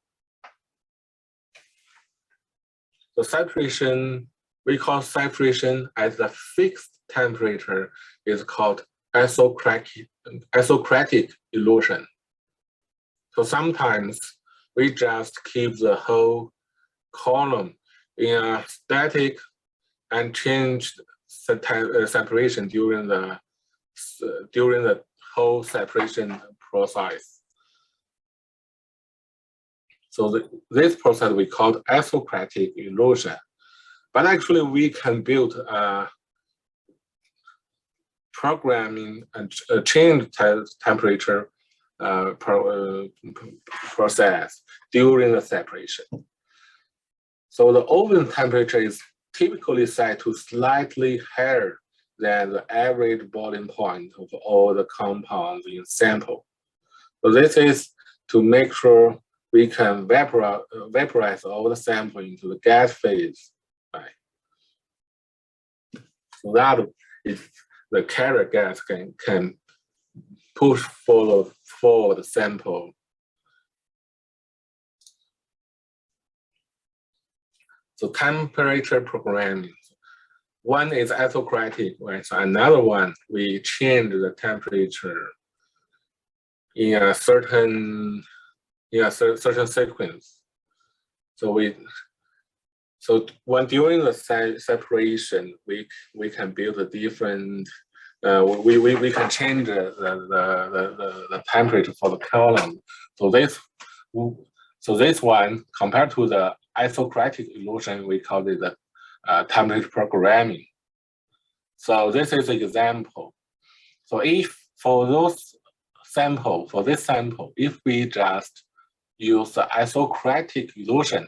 The separation, we call separation as a fixed temperature, is called isocratic illusion. So sometimes we just keep the whole column in a static and change separation during the whole separation process. So this process we call isocratic illusion. But actually, we can build a programming and change temperature process during the separation. So the oven temperature is typically set to slightly higher than the average boiling point of all the compounds in sample. So this is to make sure we can vaporize all the sample into the gas phase. Right. So that if the carrier gas can push forward the sample. So temperature programming. One is isocratic, right? So another one, we change the temperature in a certain sequence. So when during the separation, we can build a different. We can change the temperature for the column. So this one compared to the isocratic illusion, we call it the temperature programming. So this is an example. So if for this sample, if we just use the isocratic illusion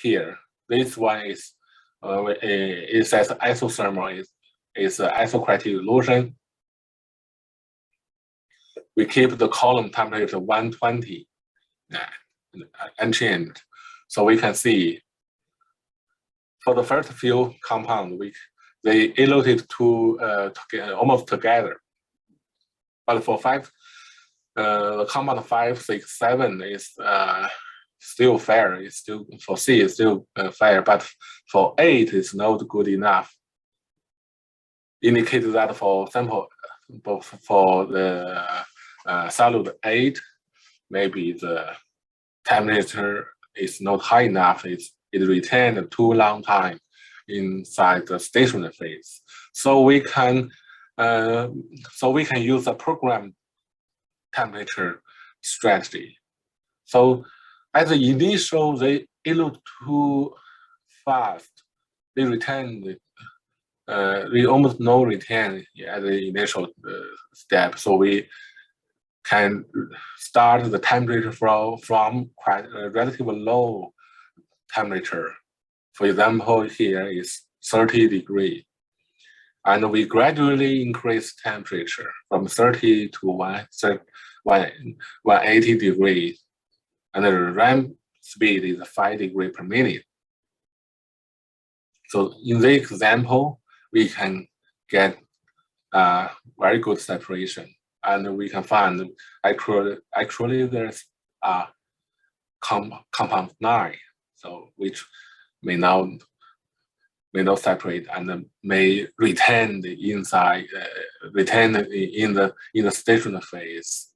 here, this one is it says isothermal is an isocratic illusion. We keep the column temperature 120 unchanged. So we can see for the first few compounds, they eluted almost together. But for the compound 5, 6, 7 is still fair. It's still for C is still fair, but for 8 is not good enough. Indicates that for sample for the solid 8, maybe the temperature is not high enough. It retained too long time inside the stationary phase. So we can use a program temperature strategy. So at the initial, they elute too fast. They retain we almost no retain at the initial step. So we can start the temperature from quite a relatively low temperature. For example, here is 30 degrees. And we gradually increase temperature from 30 to 180 degrees. And the ramp speed is 5 degrees per minute. So in this example, we can get very good separation. And we can find actually there's compound 9, so which may not separate and may retain the inside, retain in the stationary phase.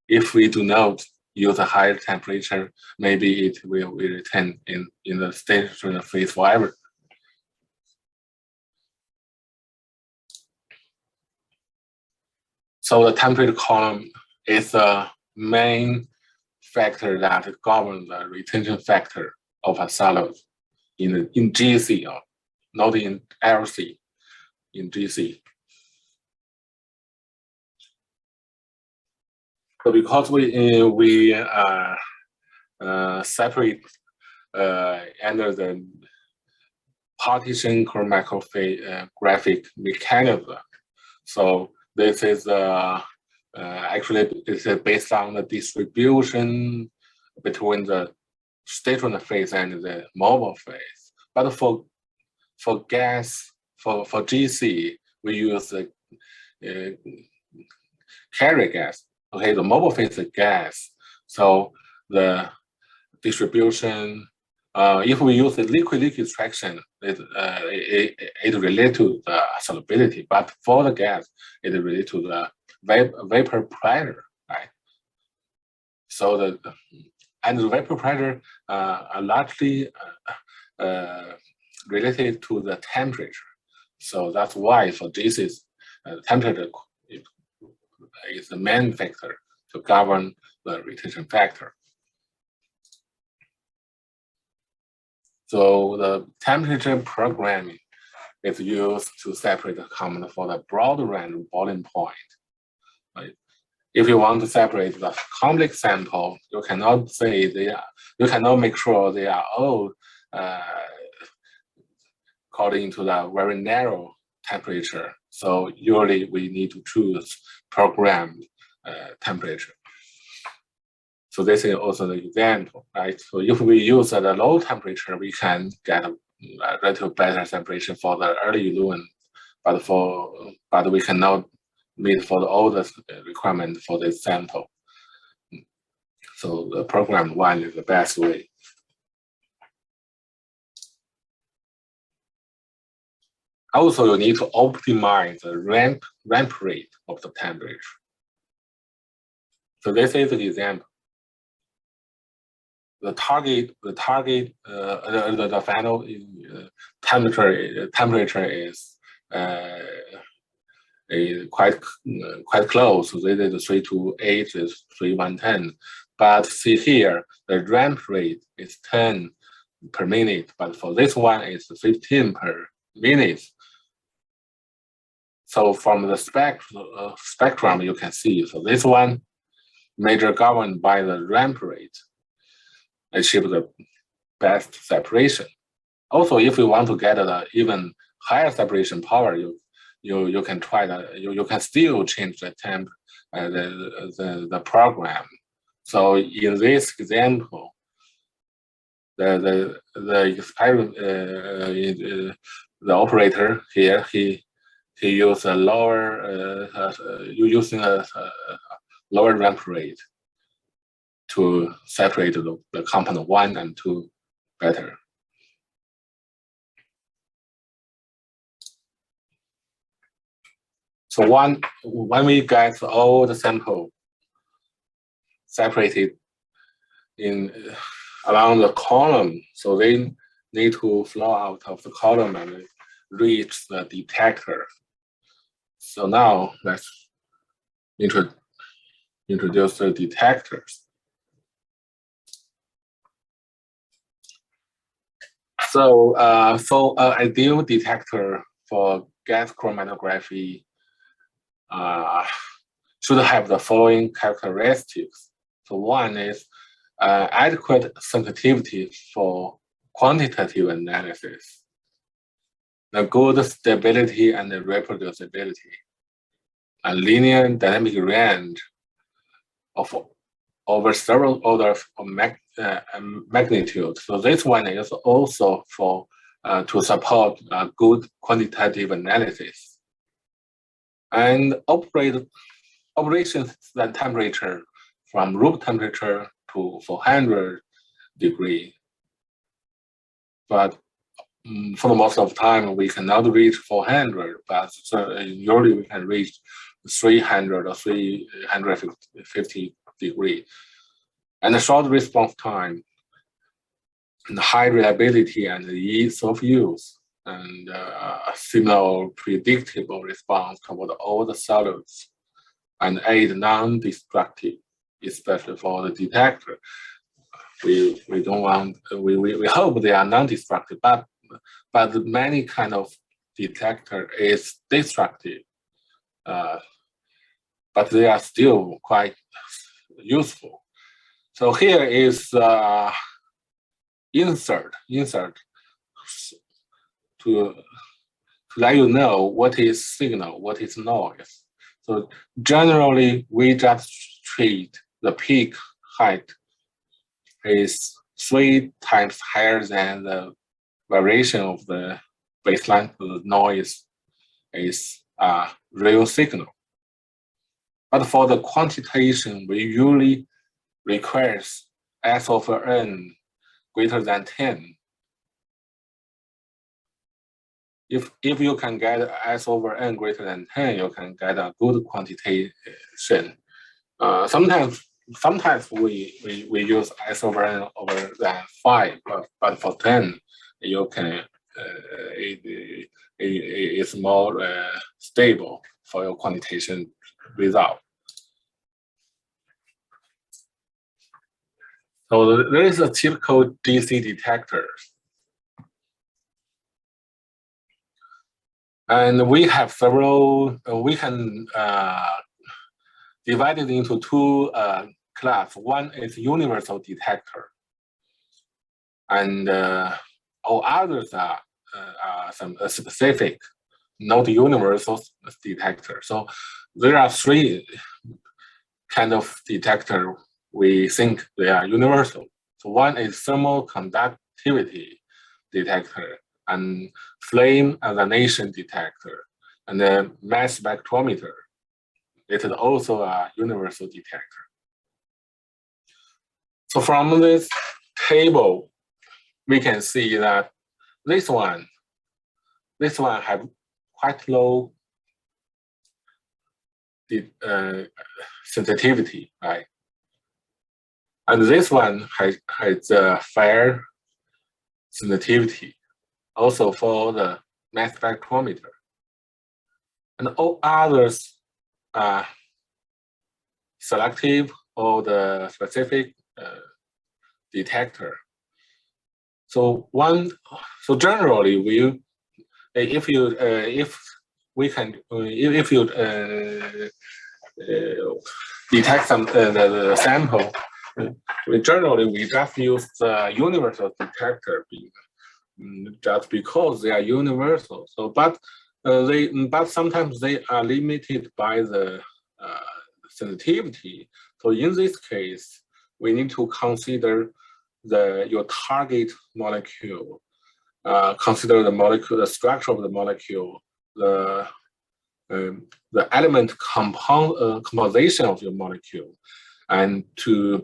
If we do not use a higher temperature, maybe it will retain in the stationary phase forever. So the temperature column is the main factor that governs the retention factor of a solid in GC, or not in LC, in GC. So because we separate under the partition chromatographic mechanism, so this is actually it's based on the distribution between the stationary phase and the mobile phase. But for gas, for GC, we use the carrier gas. Okay, the mobile phase is gas. So the distribution, if we use the liquid extraction, it relates to the solubility. But for the gas, it relates to the vapor pressure, right? So the vapor pressure are largely related to the temperature. So that's why for this is temperature is the main factor to govern the retention factor. So the temperature programming is used to separate the compound for the broad range boiling point. Right? If you want to separate the complex sample, you cannot say you cannot make sure they are all according to the very narrow temperature. So usually we need to choose programmed temperature. So this is also the example, right? So if we use at a low temperature, we can get a relatively better separation for the early illusion, but we cannot meet for all the requirement for this sample. So the programmed one is the best way. Also, you need to optimize the ramp rate of the temperature. So this is the example. The final temperature is quite close. So this is 328, this is 3110. But see here, the ramp rate is 10 per minute, but for this one it's 15 per minute. So from the spectrum you can see, so this one major governed by the ramp rate achieve the best separation. Also, if you want to get an even higher separation power, you can try that. You can still change the temp, the program. So in this example, the operator here he used a lower using a lower ramp rate to separate the component 1 and 2 better. So when we get all the sample separated in along the column, so they need to flow out of the column and reach the detector. So now let's introduce the detectors. So for an ideal detector for gas chromatography should have the following characteristics. So one is adequate sensitivity for quantitative analysis, the good stability and the reproducibility, a linear dynamic range of over several orders of magnitude. So this one is also for to support good quantitative analysis. And operations temperature from room temperature to 400 degrees. But for the most of the time, we cannot reach 400, but usually we can reach 300 or 350 degrees. And the short response time, and high reliability and ease of use, and similar predictable response toward all the solids, and aid non-destructive, especially for the detector. We don't want, we hope they are non-destructive, but many kind of detector is destructive, but they are still quite useful. So here is insert to let you know what is signal, what is noise. So generally, we just treat the peak height is 3 times higher than the variation of the baseline. The noise is a real signal. But for the quantitation, we usually requires S over N greater than 10. If you can get S over N greater than 10, you can get a good quantitation. Sometimes we use S over N over than 5, but for 10, you can it's more stable for your quantitation result. So there is a typical DC detector. And we have several, we can divide it into 2 classes. One is universal detector, and all others are some specific, not universal detector. So there are 3 kind of detector we think they are universal. So one is thermal conductivity detector, and flame ionization detector, and then mass spectrometer. It is also a universal detector. So from this table, we can see that this one have quite low sensitivity, right? And this one has a fair sensitivity, also for the mass spectrometer. And all others are selective or the specific detector. So generally, if you detect the sample, we just use the universal detector just because they are universal. So, but sometimes they are limited by the sensitivity. So in this case, we need to consider your target molecule, consider the structure of the molecule, the element composition of your molecule, and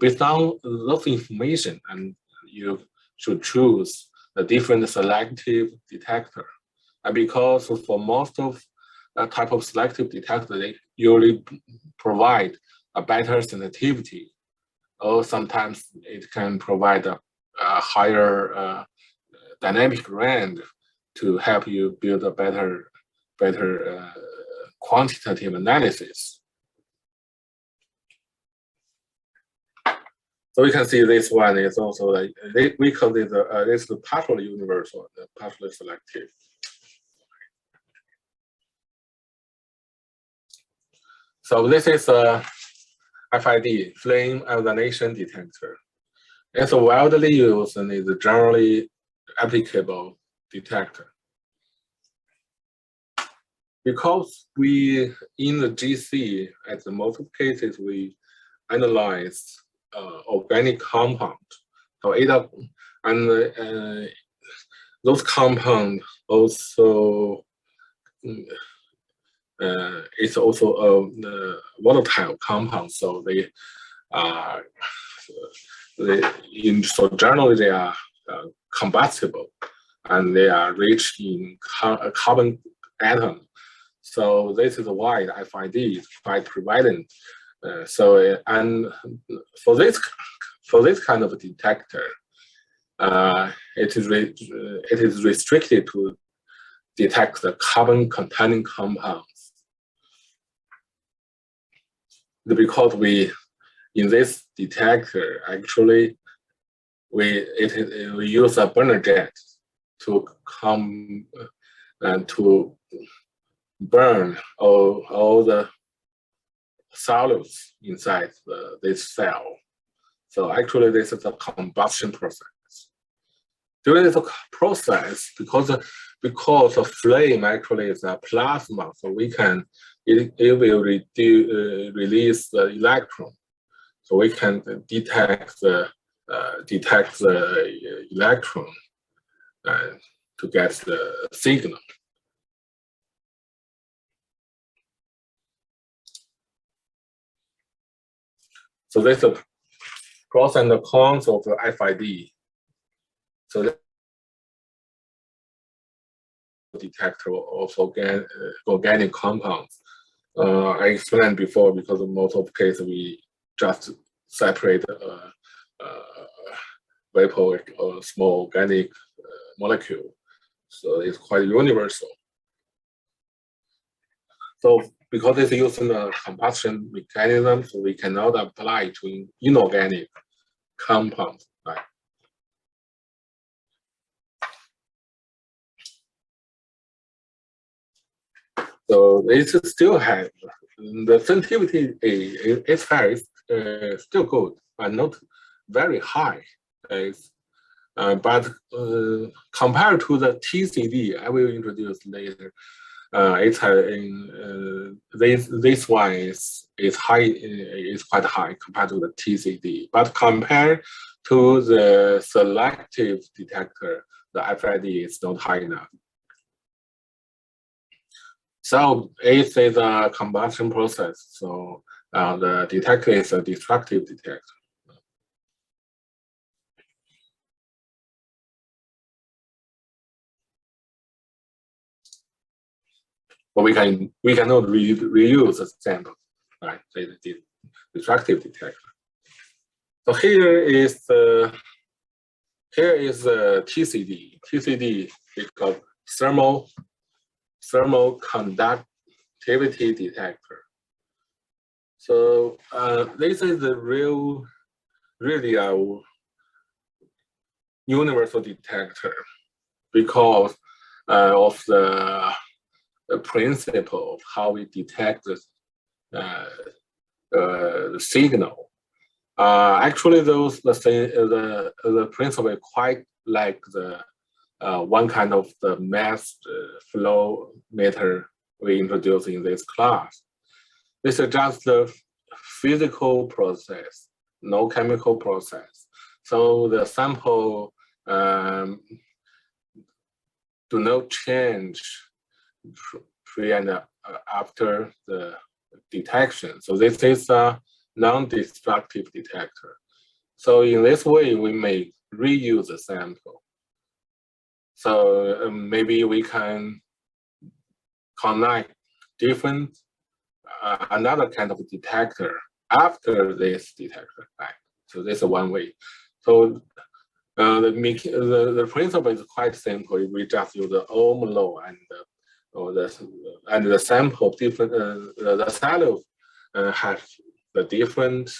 based on those information, and you should choose a different selective detector. And because for most of type of selective detector, they usually provide a better sensitivity, or sometimes it can provide a higher dynamic range to help you build a better quantitative analysis. So you can see this one is also like, we call it this is partially universal, partially selective. So this is a FID, flame ionization detector. It's a widely used and is a generally applicable detector. Because in the GC, at the most cases, we analyze organic compound. So those compounds also it's also a volatile compound. So so generally they are combustible, and they are rich in carbon atom. So this is why the FID is quite prevalent. And for this kind of detector, it is restricted to detect the carbon-containing compounds. Because in this detector, actually, we use a burner jet to to burn all the solutes inside this cell. So actually, this is a combustion process. During this process, because the flame actually is a plasma, so it will release the electron. So we can detect the electron to get the signal. So this is the pros and the cons of the FID. So the detector of organic compounds. I explained before, because in most of the cases we just separate vapor or small organic molecule. So it's quite universal. So because it's using a combustion mechanism, so we cannot apply to inorganic compounds. Right? So it still has the sensitivity is still good, but not very high. But compared to the TCD, I will introduce later. This one is quite high compared to the TCD. But compared to the selective detector, the FID is not high enough. So it is a combustion process. So the detector is a destructive detector. but we cannot reuse the sample, right? The destructive detector. So here is the TCD. TCD is called thermal conductivity detector. So this is the really a universal detector because of the principle of how we detect the signal. Actually, the principle is quite like the one kind of the mass flow meter we introduced in this class. This is just the physical process, no chemical process. So the sample do not change pre and after the detection. So this is a non-destructive detector. So in this way, we may reuse the sample. So maybe we can connect different another kind of detector after this detector, right? So this is one way. So the principle is quite simple. We just use the Ohm law and the sample different. The cell has the different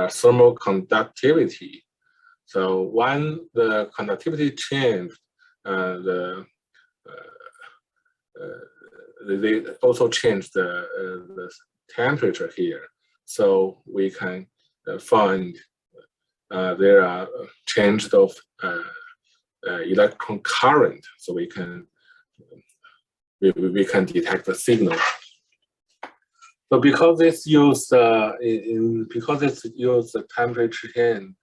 thermal conductivity. So when the conductivity change, they also change the temperature here. So we can find there are changes of electron current. So we can detect the signal. So because this use the temperature change,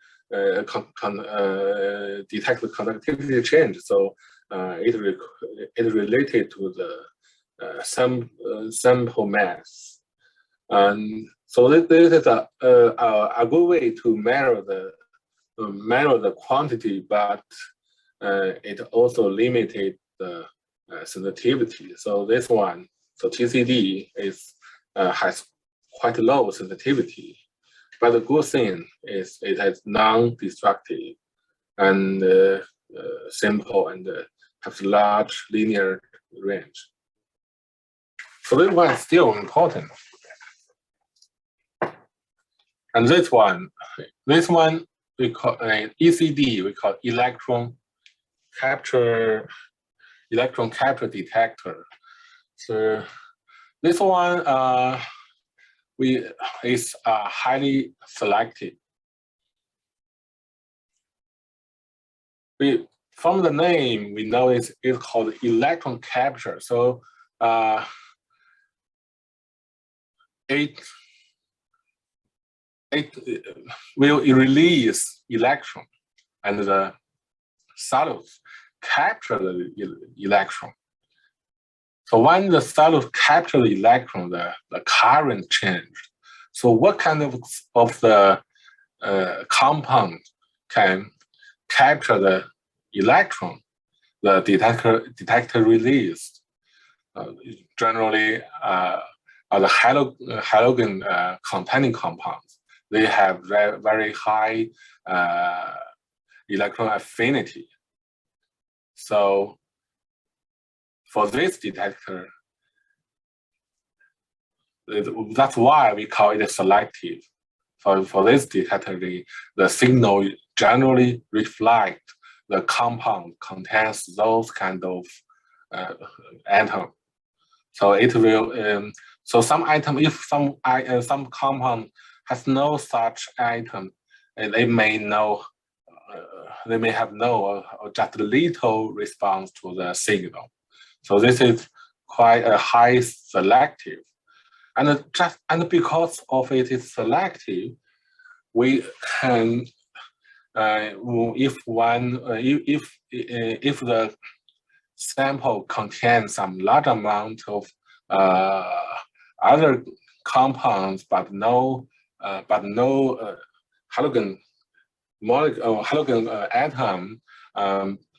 detect the conductivity change. So it related to the sample mass, and so this is a good way to measure the quantity, but it also limited the sensitivity. So this one, so TCD has quite low sensitivity, but the good thing is it has non-destructive and simple and has large linear range. So this one is still important. And this one we call ECD. We call electron capture detector. So this one is highly selective. From the name, we know it's called electron capture. So it will release electron, and the solutes capture the electron. So when the solute capture the electron, the current change. So what kind of the compound can capture the electron the detector released? Generally, are the halogen containing compounds. They have very high electron affinity. So for this detector, that's why we call it selective. For this detector, the signal generally reflect the compound contains those kind of atom. So it will. So some item, if some compound has no such item, they may know. They may have no or just little response to the signal. So this is quite a high selective, and because of it is selective, we can if the sample contains some large amount of other compounds, but no halogen atom,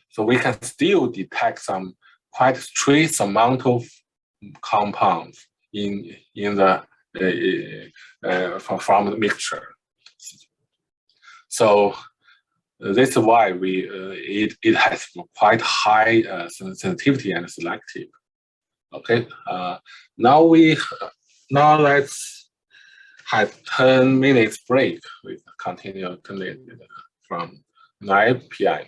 so we can still detect some quite trace amount of compounds in the from the mixture. So this is why it has quite high sensitivity and selective. Okay, now let's have 10 minutes break. We continue from 9 p.m.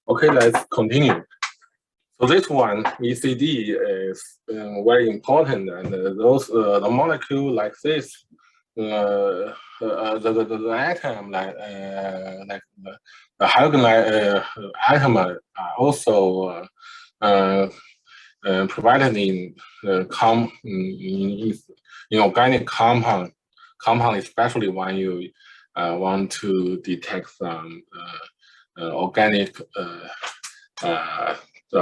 Okay, let's continue. So this one, ECD, is very important, and those the molecule like this, the atom like the halogen atom are also provided in in organic compound, especially when you want to detect some organic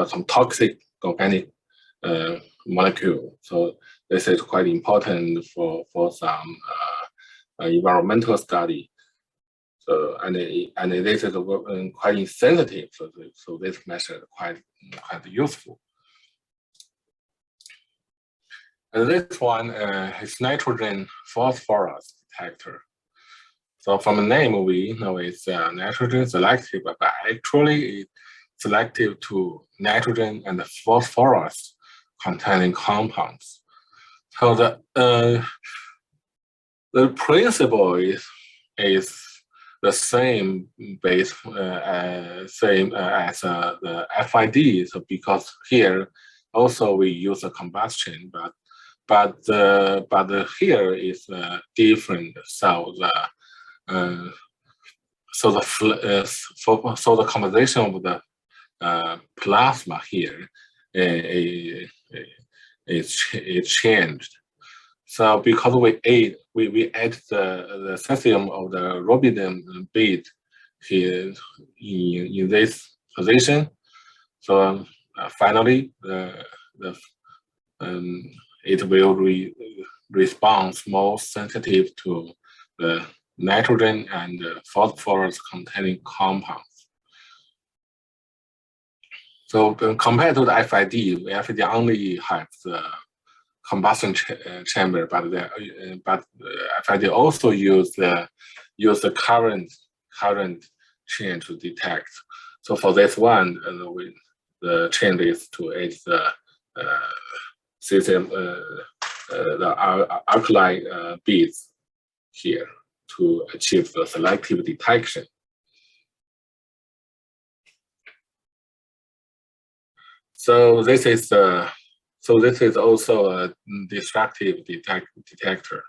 some toxic organic molecule. So this is quite important for some environmental study. So and this is quite sensitive. So this method quite useful. And this one is nitrogen phosphorus detector. So from the name, we know it's nitrogen selective, but actually it's selective to nitrogen and phosphorus containing compounds. So the principle is the same as the FID. So because here also we use a combustion, but here is different. So the composition of the plasma here is changed. So because we add the cesium of the rubidium bead here in this position. So finally, it will respond more sensitive to the nitrogen and phosphorus containing compounds. So compared to the FID only has the combustion chamber, but FID also use the current chain to detect. So for this one, the chain is to add the system, the alkali beads here to achieve the selective detection. So this is also a destructive detector.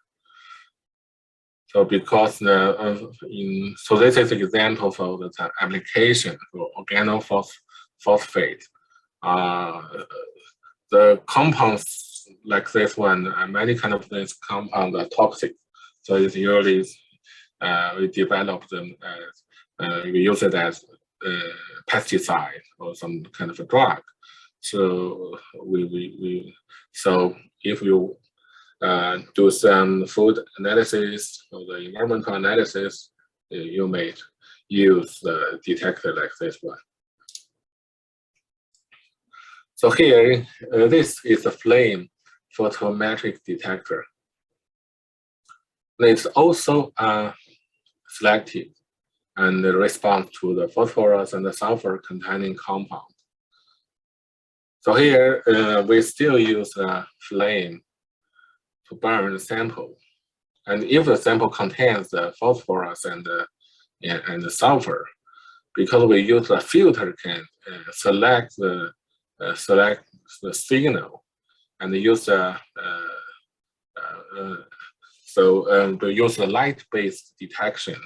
So because so this is an example for the application for organophosphate. The compounds like this one, many kind of these compounds are toxic. So it's usually we develop them as we use it as pesticide or some kind of a drug. So so if you do some food analysis or the environmental analysis, you may use the detector like this one. So here, this is a flame photometric detector. It's also selective and responds to the phosphorus and the sulfur containing compound. So here, we still use a flame to burn the sample. And if the sample contains the phosphorus and the sulfur, because we use a filter, can select the signal and use to use the light-based detection.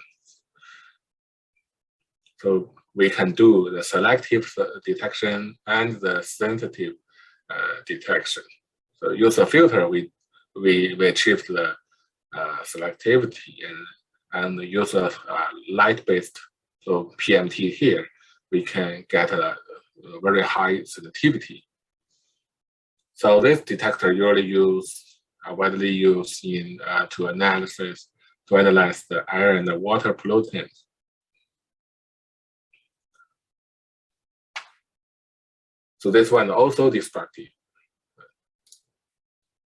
So we can do the selective detection and the sensitive detection. So use a filter, we achieve the selectivity, and use a light-based, so PMT here, we can get a very high sensitivity. So this detector usually widely used in to analyze the air and the water pollutants. So this one also destructive.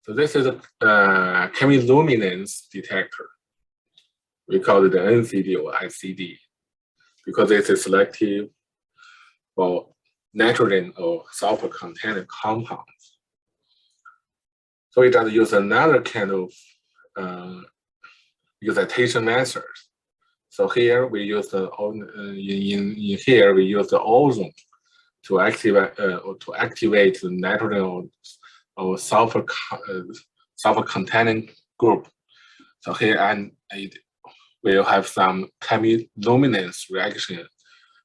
So this is a chemiluminance detector. We call it the NCD or ICD because it is selective for nitrogen or sulfur containing compounds. So it does use another kind of excitation methods. So here we use the in here we use the ozone to activate the nitrogen or sulfur containing group. So here and it will have some chemiluminescence reaction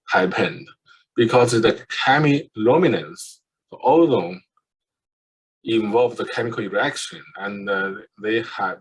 happened because the chemiluminescence, the ozone, involves the chemical reaction, and they have